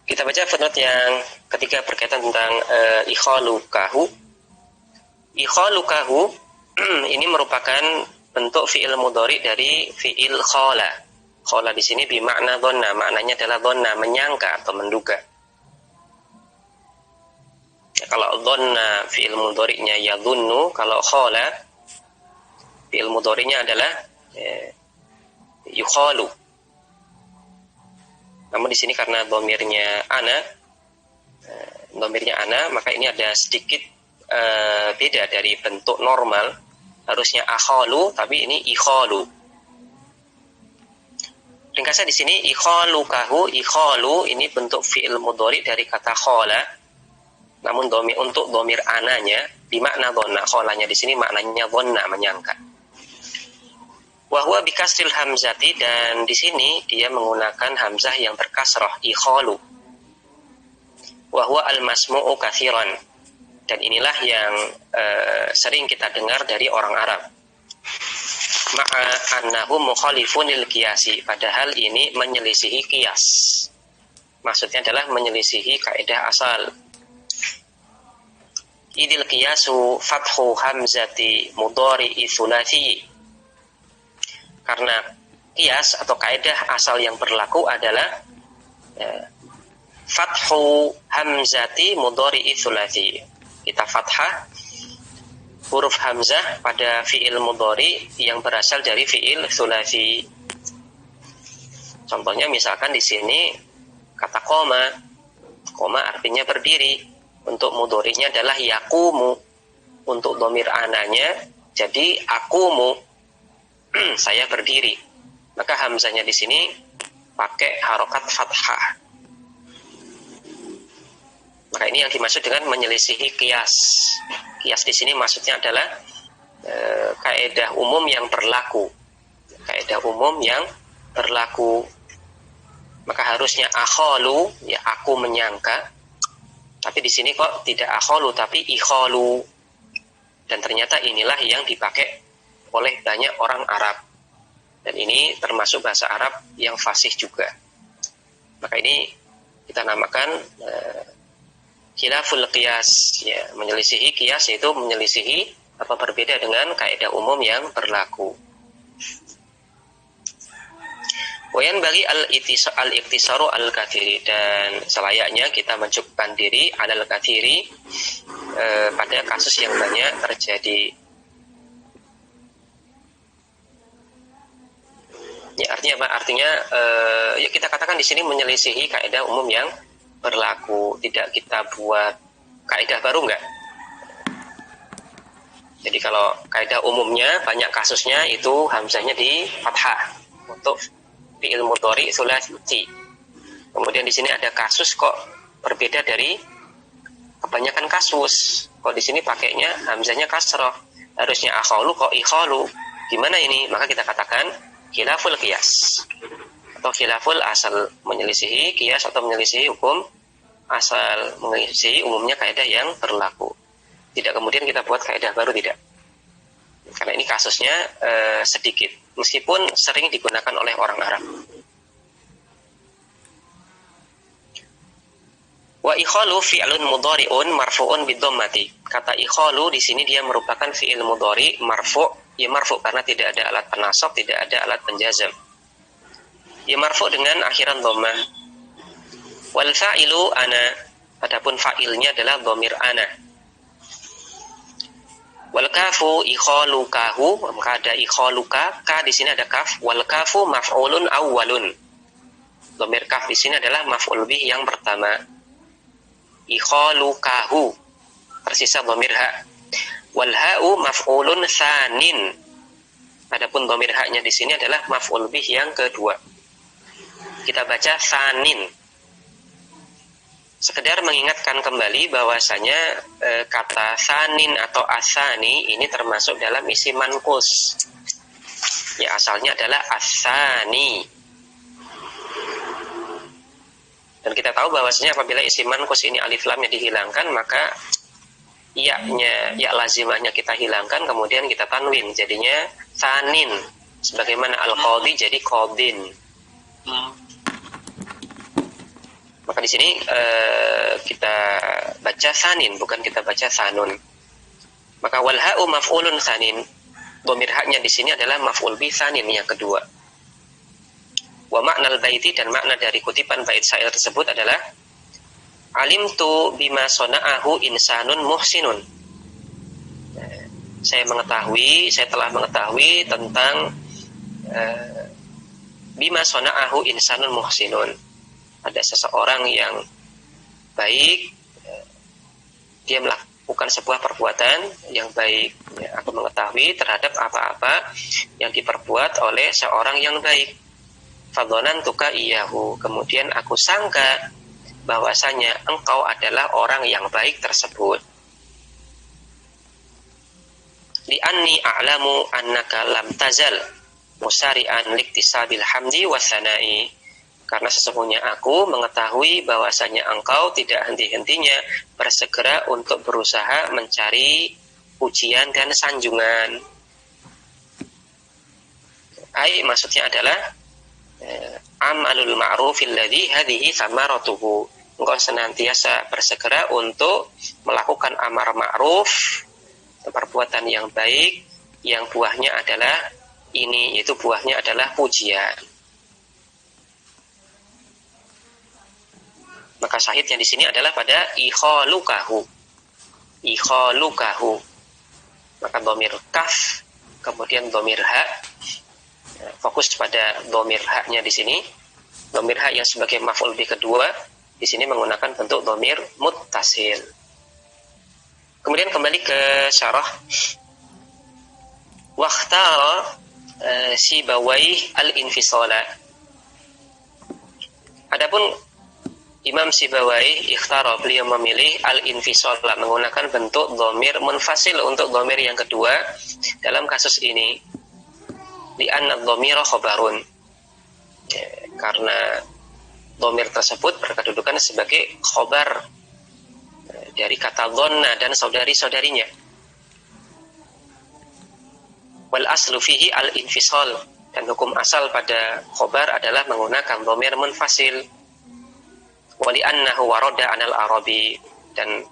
Kita baca footnote yang ketiga berkaitan tentang ikhalukahu. Ikhalukahu ini merupakan bentuk fi'il mudhari dari fi'il khala. Khala di sini bimakna dhanna, maknanya adalah dhanna, menyangka atau menduga. Ya, kalau dhanna fi'il mudhari'nya yadhunnu, kalau khala fi'il mudhari'nya adalah yukhalu. Namun di sini karena dhamirnya ana, maka ini ada sedikit beda dari bentuk normal. Harusnya akhalu, tapi ini ikhalu. Ringkasnya di sini ikhalukahu, ikhalu ini bentuk fi'il mudhari dari kata khala. Namun untuk dhamir ananya bimakna dhanna, khalanya di sini maknanya dhanna, menyangka. Wa huwa bikasril hamzati, dan di sini dia menggunakan hamzah yang berkasrah, ikhalu. Wa huwa al-masmu'u katsiran, dan inilah yang sering kita dengar dari orang Arab. Ma'a annahu mukhalifun lil qiyasi, padahal ini menyelisihi qiyas. Maksudnya adalah menyelisihi kaidah asal. Idil qiyasu fathu hamzati mudhari'i tsulasi. Karena qiyas atau kaidah asal yang berlaku adalah fathu hamzati mudhari'i tsulasi. Kita fathah huruf hamzah pada fi'il mudhari yang berasal dari fi'il tsulasi. Contohnya misalkan di sini kata koma artinya berdiri. Untuk mudhari'nya adalah yaqumu. Untuk dhamir ananya jadi akumu, saya berdiri. Maka hamzahnya di sini pakai harokat fathah. Maka ini yang dimaksud dengan menyelisihi qiyas. Qiyas di sini maksudnya adalah kaidah umum yang berlaku. Kaidah umum yang berlaku, maka harusnya akhalu, ya aku menyangka. Tapi di sini kok tidak akhalu tapi ikhalu. Dan ternyata inilah yang dipakai oleh banyak orang Arab. Dan ini termasuk bahasa Arab yang fasih juga. Maka ini kita namakan khilaful qiyas, ya, menyelisihi qiyas, yaitu menyelisihi atau berbeda dengan kaidah umum yang berlaku. Wayan bagi al-iktisaru al-kathiri, dan selayaknya kita mencukupkan diri al-kathiri pada kasus yang banyak terjadi. Ya, artinya apa? Artinya ya kita katakan di sini menyelisihi kaidah umum yang berlaku, tidak kita buat kaidah baru enggak. Jadi kalau kaidah umumnya banyak kasusnya itu hamzahnya di fathah untuk fi'il mudhari tsulats. Kemudian di sini ada kasus kok berbeda dari kebanyakan kasus. Kok di sini pakainya hamzahnya kasrah. Harusnya akhalu kok ikhalu. Gimana ini? Maka kita katakan khilaful qiyas atau khilaful asal, menyelisihi qiyas atau menyelisihi hukum asal, menyelisihi umumnya kaidah yang berlaku. Tidak kemudian kita buat kaidah baru, tidak. Karena ini kasusnya sedikit, meskipun sering digunakan oleh orang Arab. Wa ikhalu fi'lun mudhari'un marfu'un bidhammati. Kata ikhalu di sini dia merupakan fi'il mudhari marfu', ya marfu' karena tidak ada alat penasab, tidak ada alat penjazam. Ya marfu' dengan akhiran dhammah. Wal fa'ilu ana, adapun fa'ilnya adalah dhamir ana. Wal kafu ikhalukahu, maka ada ikhaluka, ka di sini ada kaf. Wal kafu maf'ulun awwalun. Dhamir kaf di sini adalah maf'ul bih yang pertama. Ikhalukahu, tersisa dhamir ha. Wal ha'u maf'ulun tsanin. Adapun dhamir ha-nya di sini adalah maf'ul bih yang kedua. Kita baca tsanin. Sekedar mengingatkan kembali bahwasanya kata sanin atau asani ini termasuk dalam isim manqus. Ya, asalnya adalah asani. Dan kita tahu bahwasanya apabila isim manqus ini alif lamnya dihilangkan, maka ya-nya, ya lazimahnya kita hilangkan, kemudian kita tanwin, jadinya sanin. Sebagaimana al-qadhi jadi qadin. Maka di sini kita baca sanin, bukan kita baca sanun. Maka wal ha'u maf'ulun sanin. Dhamir ha-nya di sini adalah maf'ul bi sanin yang kedua. Wa ma'nal baiti, dan makna dari kutipan bait syair tersebut adalah alimtu bima sana'ahu insanun muhsinun. Saya telah mengetahui tentang bima sana'ahu insanun muhsinun. Ada seseorang yang baik, dia melakukan sebuah perbuatan yang baik. Ya, aku mengetahui terhadap apa-apa yang diperbuat oleh seorang yang baik. Fadhonantuka iyahu, kemudian aku sangka bahwasanya engkau adalah orang yang baik tersebut. Li'anni a'lamu annaka lam tazal musari'an liktisabil hamdi wassana'i. Karena sesungguhnya aku mengetahui bahwasanya engkau tidak henti-hentinya bersegera untuk berusaha mencari pujian dan sanjungan. Maksudnya adalah amalul ma'rufil ladzi hadhihi thamaratuhu. Engkau senantiasa bersegera untuk melakukan amar ma'ruf, perbuatan yang baik, yang buahnya adalah ini, yaitu buahnya adalah pujian. Maka syahidnya di sini adalah pada ikhalukahu. Ikhalukahu. Maka dhamir kaf, kemudian dhamir ha. Fokus pada dhamir ha-nya di sini. Dhamir ha yang sebagai maf'ul bi kedua di sini menggunakan bentuk dhamir muttasil. Kemudian kembali ke syarah. Wakhtara Sibawayh al-infisala. Adapun Imam Sibawayh ikhtara, beliau memilih al-infisala, menggunakan bentuk dhamir munfasil untuk dhamir yang kedua dalam kasus ini. Li'anna dhamira khabarun. karena dhamir tersebut berkedudukan sebagai khobar dari kata dhonna dan saudari-saudarinya. Wal aslu fihi al-infisal, dan hukum asal pada khobar adalah menggunakan dhamir munfasil. Wali annahu warada anal arabi, dan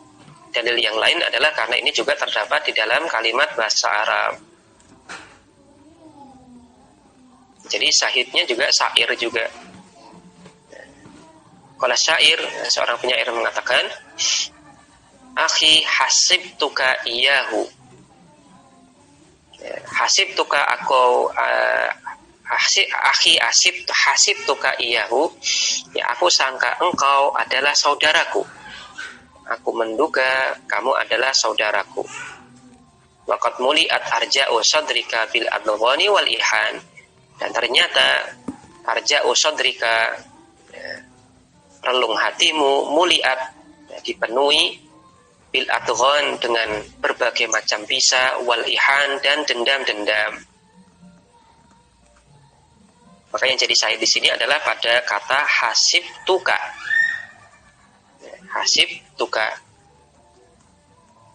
dalil yang lain adalah karena ini juga terdapat di dalam kalimat bahasa Arab. Jadi syahidnya juga syair juga. Kalau syair, seorang penyair mengatakan, akhi hasibtuka iyahu, hasibtuka aku akhi hasibtuka iyahu, ya aku sangka engkau adalah saudaraku, aku menduga kamu adalah saudaraku. Waqad muliat arja'u sadrika bil adghani wal ihan, dan ternyata arja'u sadrika, relung hatimu, muliat, dipenuhi, bil adghan, dengan berbagai macam bisa, wal ihan, dan dendam-dendam. Maka yang jadi sahih di sini adalah pada kata hasib tuka. Hasib tuka.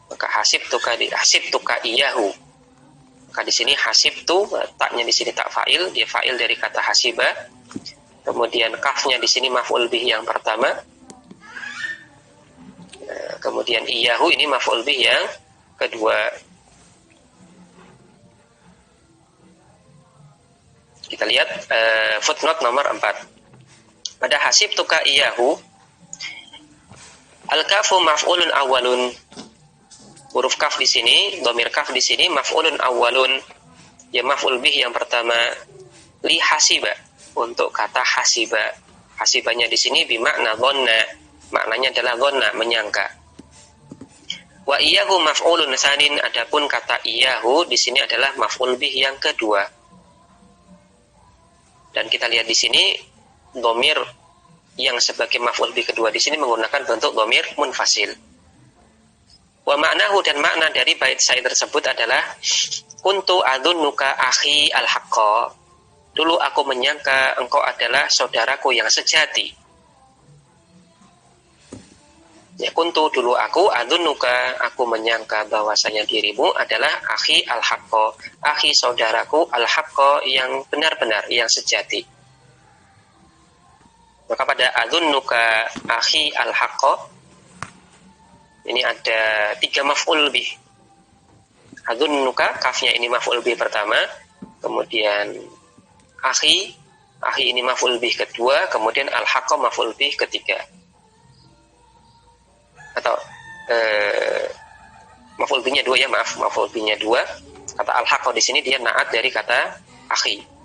Maka hasib tuka iyahu. Maka di sini hasib tu, taknya di sini tak fa'il, dia fa'il dari kata hasiba. Kemudian kafnya di sini maf'ul bih yang pertama. Kemudian iyahu ini maf'ul bih yang kedua. Kita lihat footnote nomor 4. Pada hasib tuka iyahu, al-kafu maf'ulun awalun. Huruf kaf di sini, dhamir kaf di sini maf'ulun awalun. Ya maf'ul bih yang pertama, li hasiba, untuk kata hasiba. Hasibanya di sini bimakna dhanna. Maknanya adalah dhanna, menyangka. Wa iyahu maf'ulun tsanin, adapun kata iyahu di sini adalah maf'ul bih yang kedua. Dan kita lihat di sini dhamir yang sebagai maf'ul bih kedua di sini menggunakan bentuk dhamir munfasil. Wa ma'nahu, dan makna dari bait syair tersebut adalah kuntu adunnuka akhi al-haqqa. Dulu aku menyangka engkau adalah saudaraku yang sejati. Ya, kuntu, dulu aku, adunnuka, aku menyangka bahwasanya dirimu adalah akhi al-haqqa, akhi saudaraku al-haqqa, yang benar-benar, yang sejati. Maka pada adunnuka akhi al-haqqa ini ada 3 maf'ul bih. Adunnuka, kafnya ini maf'ul bih pertama, kemudian akhi ini maf'ul bih kedua, kemudian al-haqqa maf'ul bih ketiga. Atau maf'ul bihnya 2 ya, maaf, maf'ul bihnya 2. Kata al-haqqa di sini dia na'at dari kata akhi.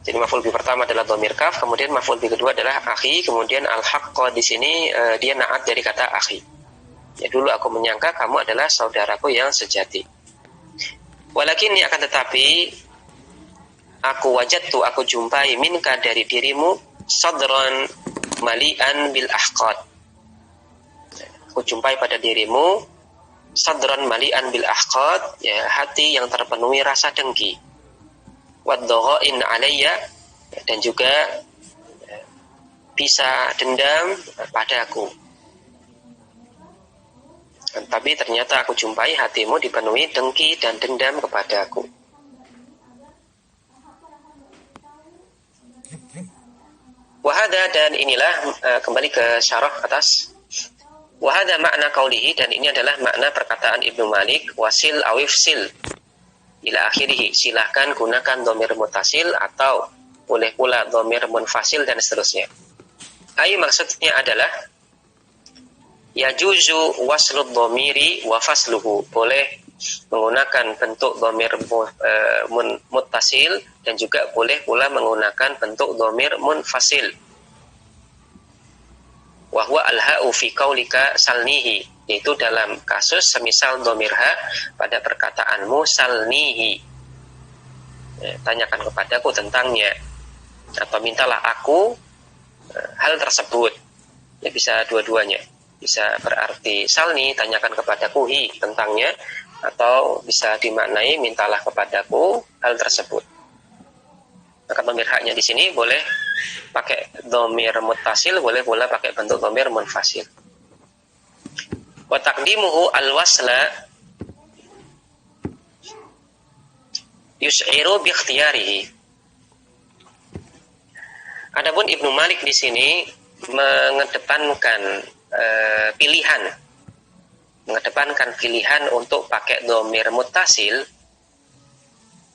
Jadi maf'ul bih pertama adalah dhamir kaf, kemudian maf'ul bih kedua adalah akhi, kemudian al-haqqa di sini dia na'at dari kata akhi. Ya, dulu aku menyangka kamu adalah saudaraku yang sejati. Walakin, akan tetapi, aku jumpai minka, dari dirimu, sadran mali'an bil ahqad. Aku jumpai pada dirimu sadran mali'an bil ahqad, ya, hati yang terpenuhi rasa dengki. Waddogha'in alayya, dan juga bisa dendam padaku. Tapi ternyata aku jumpai hatimu dipenuhi dengki dan dendam kepadaku. Wahada, dan inilah kembali ke syarah atas. Wahada makna qaulihi, dan ini adalah makna perkataan Ibnu Malik, wasil awifsil ila akhirih, silahkan gunakan dhamir mutasil atau boleh pula dhamir munfasil dan seterusnya. Maksudnya adalah yajuzu waslud dhamiri wa fasluhu, boleh menggunakan bentuk dhamir muttasil dan juga boleh pula menggunakan bentuk dhamir munfasil. Wa huwa al-ha'u fi qaulika salnihi, yaitu dalam kasus semisal dhamir ha pada perkataanmu salnihi, tanyakan kepadaku tentangnya, atau mintalah aku hal tersebut. Ya, bisa dua-duanya. bisa berarti salni, tanyakan kepadaku tentangnya, atau bisa dimaknai mintalah kepadaku hal tersebut. Maka dhamir haknya di sini boleh pakai dhamir muttasil, boleh pula pakai bentuk dhamir munfasil. Wa taqdimuhu al-wasla yus'iru bi ikhtiyarihi. Adapun Ibnu Malik di sini mengedepankan pilihan untuk pakai dhamir muttasil.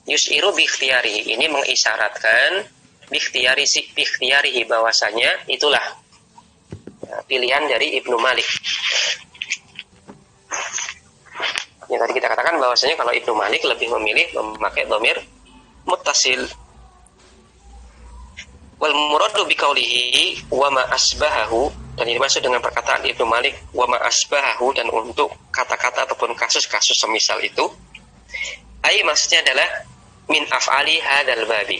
Yus'iru bi ikhtiyarihi, ini mengisyaratkan bi ikhtiyarihi bahwasanya itulah pilihan dari Ibnu Malik. Yang tadi kita katakan bahwasanya kalau Ibnu Malik lebih memilih memakai dhamir muttasil. Wal muradu bi qaulihi wa ma asbahahu, dan ini dimaksud dengan perkataan Ibnu Malik wa ma asbahahu, dan untuk kata-kata ataupun kasus-kasus semisal itu, ai maksudnya adalah min af'ali hadzal babi,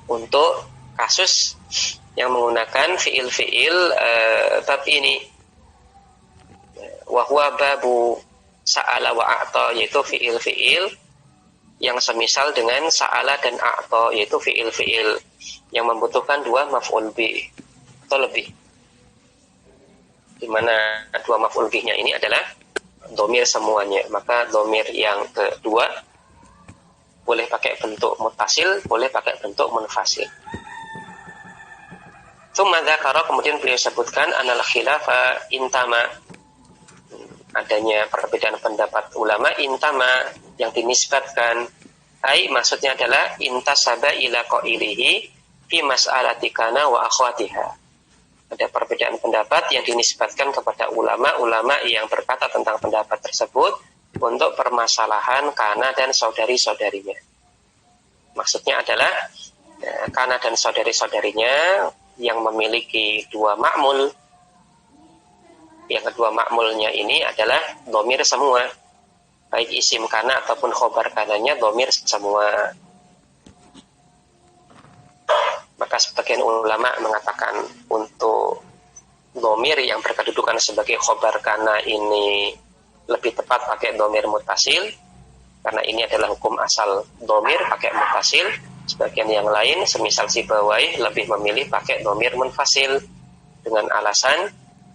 untuk kasus yang menggunakan fiil-fiil bab ini, wa huwa babu sa'ala wa a'ta, yaitu fiil-fiil yang semisal dengan sa'ala dan a'ta, yaitu fiil-fiil yang membutuhkan dua maf'ul bih atau lebih, di mana dua maf'ul bihnya ini adalah dhamir semuanya. Maka dhamir yang kedua boleh pakai bentuk muttasil, boleh pakai bentuk munfasil. Tsumma dzakara, kemudian beliau sebutkan anal khilafa intama, adanya perbedaan pendapat ulama intama yang dinisbatkan, ai maksudnya adalah intasaba ila qailihi fi mas'alati kana wa akhwatiha. Ada perbedaan pendapat yang dinisbatkan kepada ulama-ulama yang berkata tentang pendapat tersebut untuk permasalahan kana dan saudari-saudarinya. Maksudnya adalah kana dan saudari-saudarinya yang memiliki dua ma'mul. Yang kedua ma'mulnya ini adalah dhamir semua, baik isim kana ataupun khobar kananya dhamir semua. Maka sebagian ulama mengatakan untuk dhamir yang berkedudukan sebagai khobar kana ini lebih tepat pakai dhamir muttasil, karena ini adalah hukum asal dhamir pakai muttasil. Sebagian yang lain semisal Sibawai lebih memilih pakai dhamir munfasil dengan alasan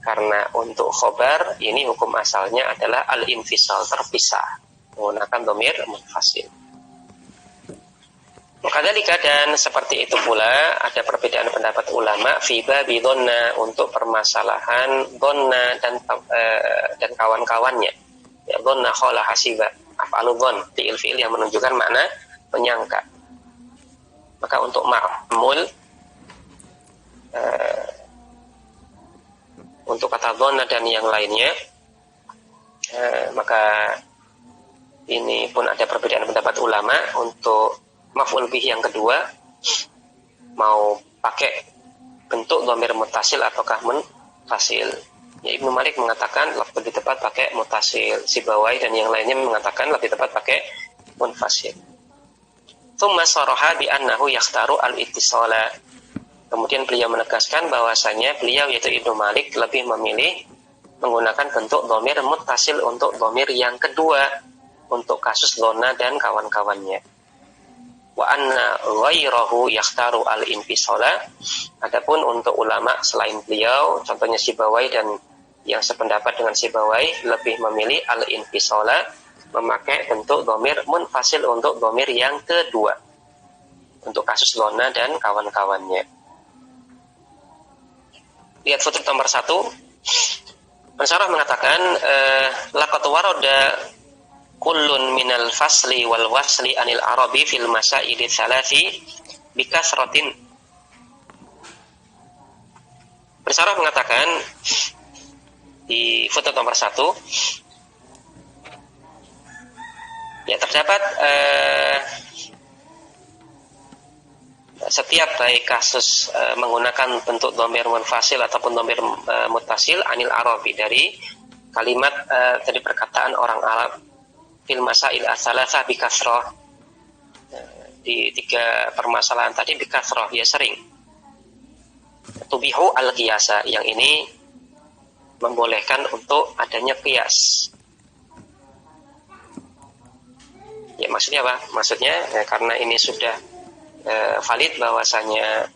karena untuk khobar ini hukum asalnya adalah al-infisal, terpisah, menggunakan dhamir munfasil. Wakadzalika, dan seperti itu pula ada perbedaan pendapat ulama fi babi dhanna, untuk permasalahan dhanna dan kawan-kawannya. Ya, dhanna khala hasiba, af'alu dhann, fiil-fiil yang menunjukkan makna menyangka. Maka untuk ma'mul untuk kata dhanna dan yang lainnya, maka ini pun ada perbedaan pendapat ulama. Untuk maf'ul bih yang kedua mau pakai bentuk dhamir muttasil ataukah munfasil. Ya, Ibnu Malik mengatakan lebih tepat pakai muttasil, Sibawai dan yang lainnya mengatakan lebih tepat pakai munfasil. Tsumma sharaha bi annahu yakhtaru al-ittisala. Kemudian beliau menegaskan bahwasanya beliau, yaitu Ibnu Malik, lebih memilih menggunakan bentuk dhamir muttasil untuk dhamir yang kedua, untuk kasus dhanna dan kawan-kawannya. Wa anna ghairahu yakhtaru al-infisala. Adapun untuk ulama selain beliau, contohnya Sibawai dan yang sependapat dengan Sibawai, lebih memilih al-infisala, memakai bentuk dhamir munfasil untuk dhamir yang kedua, untuk kasus dhanna dan kawan-kawannya. Lihat footnote nomor 1. Pensyarah mengatakan laqad warada kullun minal fasli wal wasli anil arabi fil masaili thalathi bikasratin. Pensyarah mengatakan di footnote nomor 1, ya, terdapat setiap baik kasus menggunakan bentuk dhamir munfasil ataupun dhamir muttasil anil arabi, dari kalimat dari perkataan orang Arab, fil masail as-salasah bi kasrah, di tiga permasalahan tadi bi kasrah, ya sering. Tubihu al-qiyasa, yang ini membolehkan untuk adanya qiyas. Ya, maksudnya apa? Maksudnya karena ini sudah valid bahwasanya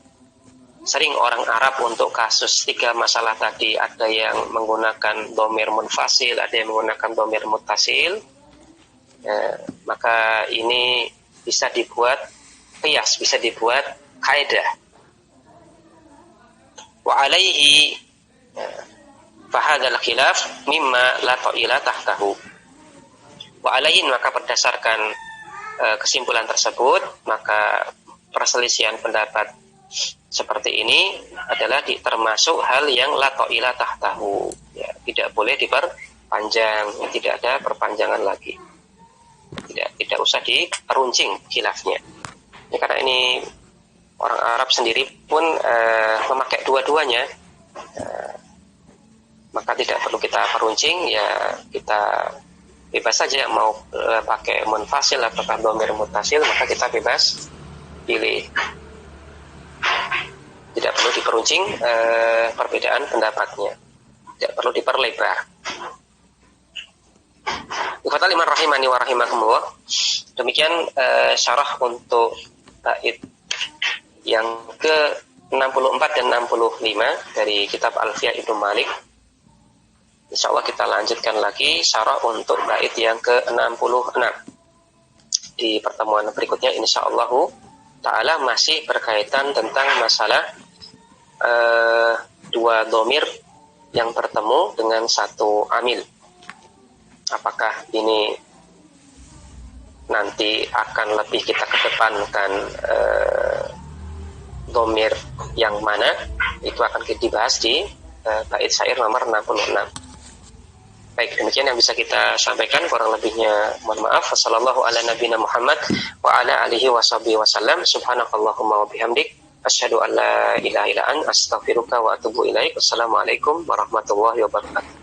sering orang Arab untuk kasus 3 masalah tadi, ada yang menggunakan dhamir munfasil, ada yang menggunakan dhamir muttasil, maka ini bisa dibuat qiyas, bisa dibuat kaidah. Wa alaihi fahadzal khilaf mimma la ta'ila tahtahu. Wa alaihi, maka berdasarkan kesimpulan tersebut, maka perselisihan pendapat seperti ini adalah termasuk hal yang la ta'ila tahtahu, ya, tidak boleh diperpanjang, tidak ada perpanjangan lagi, tidak usah diperuncing khilafnya. Ya, karena ini orang Arab sendiri pun memakai dua-duanya, maka tidak perlu kita peruncing, ya kita bebas saja mau pakai munfasil atau dhamir muttasil, maka kita bebas pilih. Tidak perlu diperuncing perbedaan pendapatnya, tidak perlu diperlebar. Ikhwatal iman rahimani wa rahimakumullah. Demikian syarah untuk bait yang ke-64 dan 65 dari kitab Alfiyah Ibnu Malik. Insyaallah kita lanjutkan lagi syarah untuk bait yang ke-66 di pertemuan berikutnya insyaallah ta'ala, masih berkaitan tentang masalah dua dhamir yang bertemu dengan satu amil. Apakah ini nanti akan lebih kita kedepankan dhamir yang mana? Itu akan kita dibahas di bait syair nomor 66. Baik, demikian yang bisa kita sampaikan, kurang lebihnya mohon maaf. Wassallallahu ala nabiyina Muhammad wa ala alihi washabihi wasallam. Subhanakallahumma wa bihamdik, asyhadu an la ilaha illa anta, astaghfiruka wa atubu ilaik. Wassalamualaikum warahmatullahi wabarakatuh.